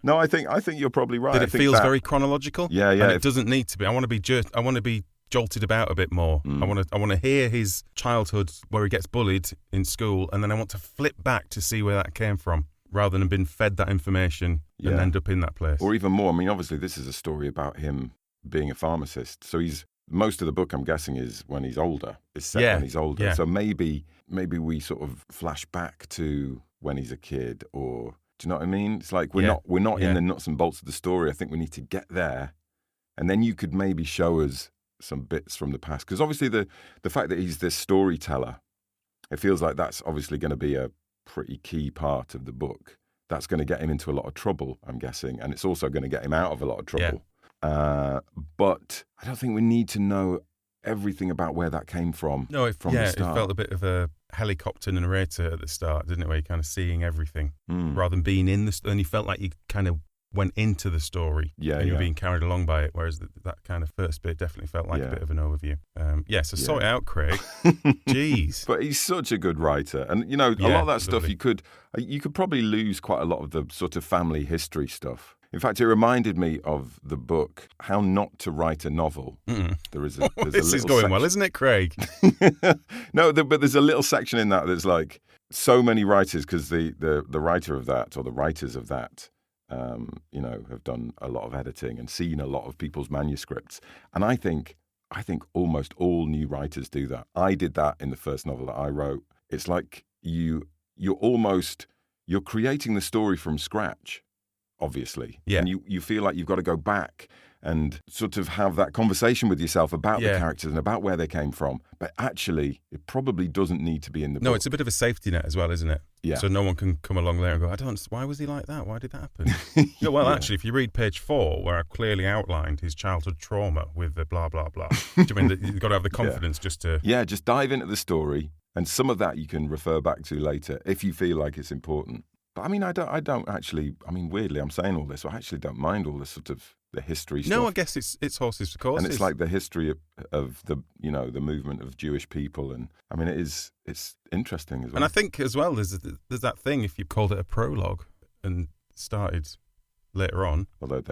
No, I think you're probably right. That it feels very chronological. Yeah. And it doesn't need to be. I want to be jolted about a bit more. I want to hear his childhood where he gets bullied in school, and then I want to flip back to see where that came from, rather than being fed that information and end up in that place. Or even more. I mean, obviously, this is a story about him being a pharmacist. So most of the book, I'm guessing, is when he's older. It's set when he's older. Yeah. So maybe we sort of flash back to when he's a kid, or do you know what I mean? It's like we're not in the nuts and bolts of the story. I think we need to get there, and then you could maybe show us some bits from the past, because obviously the fact that he's this storyteller, it feels like that's obviously going to be a pretty key part of the book. That's going to get him into a lot of trouble, I'm guessing, and it's also going to get him out of a lot of trouble. But I don't think we need to know everything about where that came from. No, the start. It felt a bit of a helicopter narrator at the start, didn't it? Where you're kind of seeing everything rather than being in and you felt like you kind of went into the story and you were being carried along by it, whereas that kind of first bit definitely felt like a bit of an overview. So sort it out, Craig. Jeez. But he's such a good writer. And, a lot of that stuff you could probably lose quite a lot of the sort of family history stuff. In fact, it reminded me of the book, How Not to Write a Novel. There's this is going well, isn't it, Craig? No, but there's a little section in that that's like so many writers, because the writer of that, or the writers of that, have done a lot of editing and seen a lot of people's manuscripts. And I think almost all new writers do that. I did that in the first novel that I wrote. It's like you're creating the story from scratch, obviously. Yeah. And you feel like you've got to go back and sort of have that conversation with yourself about the characters and about where they came from. But actually, it probably doesn't need to be in the book. No, it's a bit of a safety net as well, isn't it? Yeah. So no one can come along there and go, why was he like that? Why did that happen? Actually, if you read page 4, where I clearly outlined his childhood trauma with the blah, blah, blah, do you mean that you've got to have the confidence just to... Yeah, just dive into the story, and some of that you can refer back to later if you feel like it's important. But I mean, I don't actually, weirdly, I'm saying all this, but I actually don't mind all this sort of the history stuff. No, I guess it's horses for courses. And it's like the history of the, the movement of Jewish people. And I mean, it's interesting as well. And I think as well, there's that thing, if you called it a prologue and started later on. Although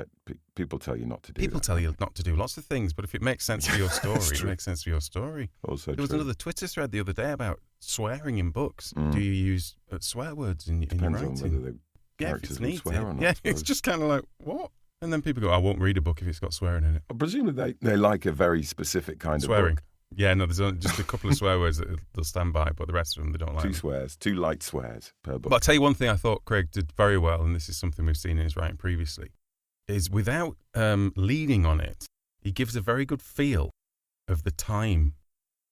people tell you not to do People that. tell you not to do lots of things, but if it makes sense for your story, it makes sense for your story. Also there was another Twitter thread the other day about swearing in books. Do you use swear words in your writing? Depends on whether the characters will swear or not. Yeah, it's just kind of like, what? And then people go, I won't read a book if it's got swearing in it. Presumably they like a very specific kind swearing. of book. Yeah, no, there's only just a couple of swear words that they'll stand by, but the rest of them they don't like. Two light swears per book. But I'll tell you one thing I thought Craig did very well, and this is something we've seen in his writing previously, is without leading on it, he gives a very good feel of the time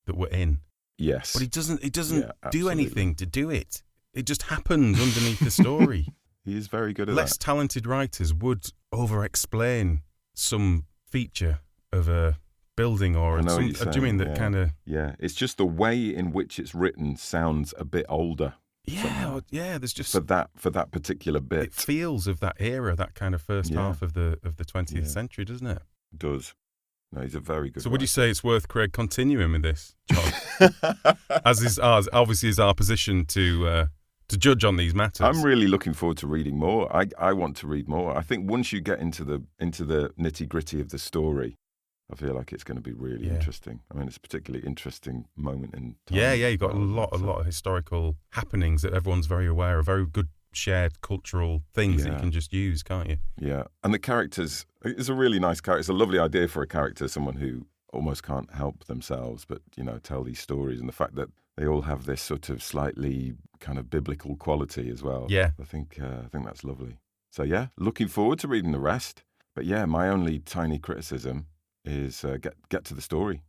that we're in. Yes. But he doesn't do absolutely. anything to do it. It just happens underneath the story. He is very good at Less that. talented writers would over-explain some feature of a building or I know what you're do you saying, mean that yeah. kind of... Yeah, it's just the way in which it's written sounds a bit older. Yeah, there's just... For that particular bit. It feels of that era, that kind of first Yeah. half of the 20th Yeah. century, doesn't it? It does. No, he's a very good So would you writer. say it's worth Craig continuing with this, John? As is ours, obviously is our position to judge on these matters. I'm really looking forward to reading more. I want to read more. I think once you get into the nitty-gritty of the story, I feel like it's going to be really Yeah. interesting. I mean, it's a particularly interesting moment in time. Yeah, you've got a Well, lot of historical happenings that everyone's very aware of, very good shared cultural things that you Yeah. can just use, can't you? Yeah, and the characters, it's a really nice character. It's a lovely idea for a character, someone who almost can't help themselves, but, tell these stories. And the fact that they all have this sort of slightly kind of biblical quality as well. Yeah. I think that's lovely. So, yeah, looking forward to reading the rest. But, yeah, my only tiny criticism is get to the story.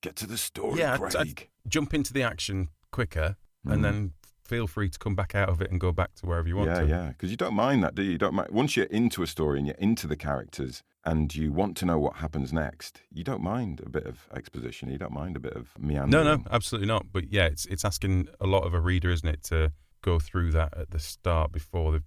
Get to the story, Yeah, Craig. Jump into the action quicker and Mm. then feel free to come back out of it and go back to wherever you want to. Yeah, because you don't mind that, do you? You don't mind. Once you're into a story and you're into the characters and you want to know what happens next, you don't mind a bit of exposition. You don't mind a bit of meandering. No, absolutely not. But yeah, it's asking a lot of a reader, isn't it, to go through that at the start before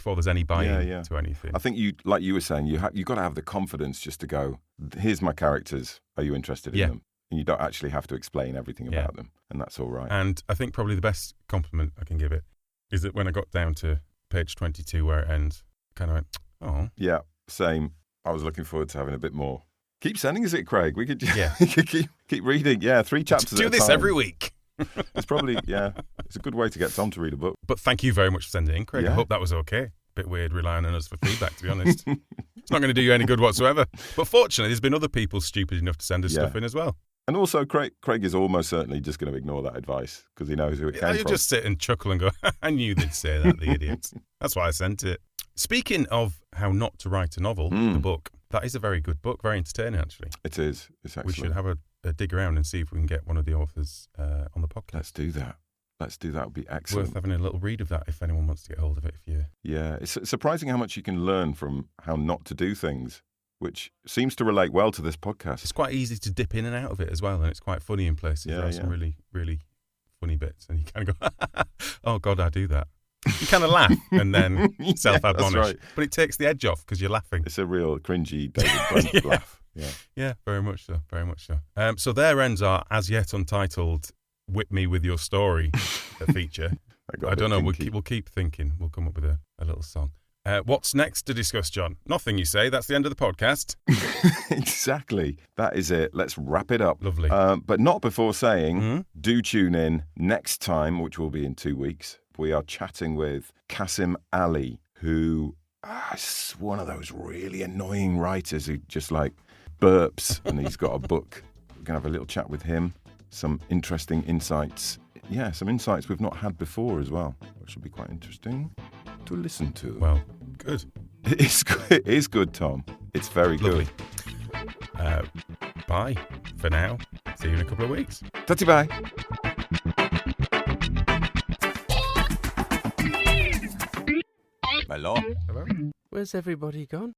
there's any buy-in to anything. I think you, like you were saying, you got to have the confidence just to go, here's my characters. Are you interested in them? And you don't actually have to explain everything about them, and that's all right. And I think probably the best compliment I can give it is that when I got down to page 22 where it ends, I kind of went, oh. Yeah, same. I was looking forward to having a bit more. Keep sending us it, Craig. We could Yeah. keep reading. Yeah, 3 chapters Do at a this time. every week. It's probably, it's a good way to get Tom to read a book. But thank you very much for sending it in, Craig. I Yeah. hope that was okay. Bit weird relying on us for feedback, to be honest. It's not going to do you any good whatsoever. But fortunately, there's been other people stupid enough to send us stuff in as well. And also, Craig is almost certainly just going to ignore that advice because he knows who it came You from. just sit and chuckle and go, I knew they'd say that, the idiots. That's why I sent it. Speaking of how not to write a novel, the book, that is a very good book, very entertaining, actually. It is. It's excellent. We should have a dig around and see if we can get one of the authors on the podcast. Let's do that. It would be excellent. Worth having a little read of that if anyone wants to get hold of it. Yeah, it's surprising how much you can learn from how not to do things, which seems to relate well to this podcast. It's quite easy to dip in and out of it as well, and it's quite funny in places. There are some really, really funny bits, and you kind of go, oh, God, I do that. You kind of laugh and then self-admonish. That's right. But it takes the edge off because you're laughing. It's a real cringy David Brent laugh. Yeah, very much so. Very much so. So there ends our as yet untitled "Whip Me with Your Story" feature. I don't know. We'll keep thinking. We'll come up with a little song. What's next to discuss, John? Nothing, you say. That's the end of the podcast. Exactly. That is it. Let's wrap it up. Lovely. But not before saying, do tune in next time, which will be in 2 weeks. We are chatting with Qasim Ali, who is one of those really annoying writers who just like burps, and he's got a book. We're going to have a little chat with him. Some interesting insights. Yeah, some insights we've not had before as well, which will be quite interesting to listen to. Well, good. It is good, Tom. It's very Lovely. good. Bye for now. See you in a couple of weeks. Tatty bye. Hello? Hello? Where's everybody gone?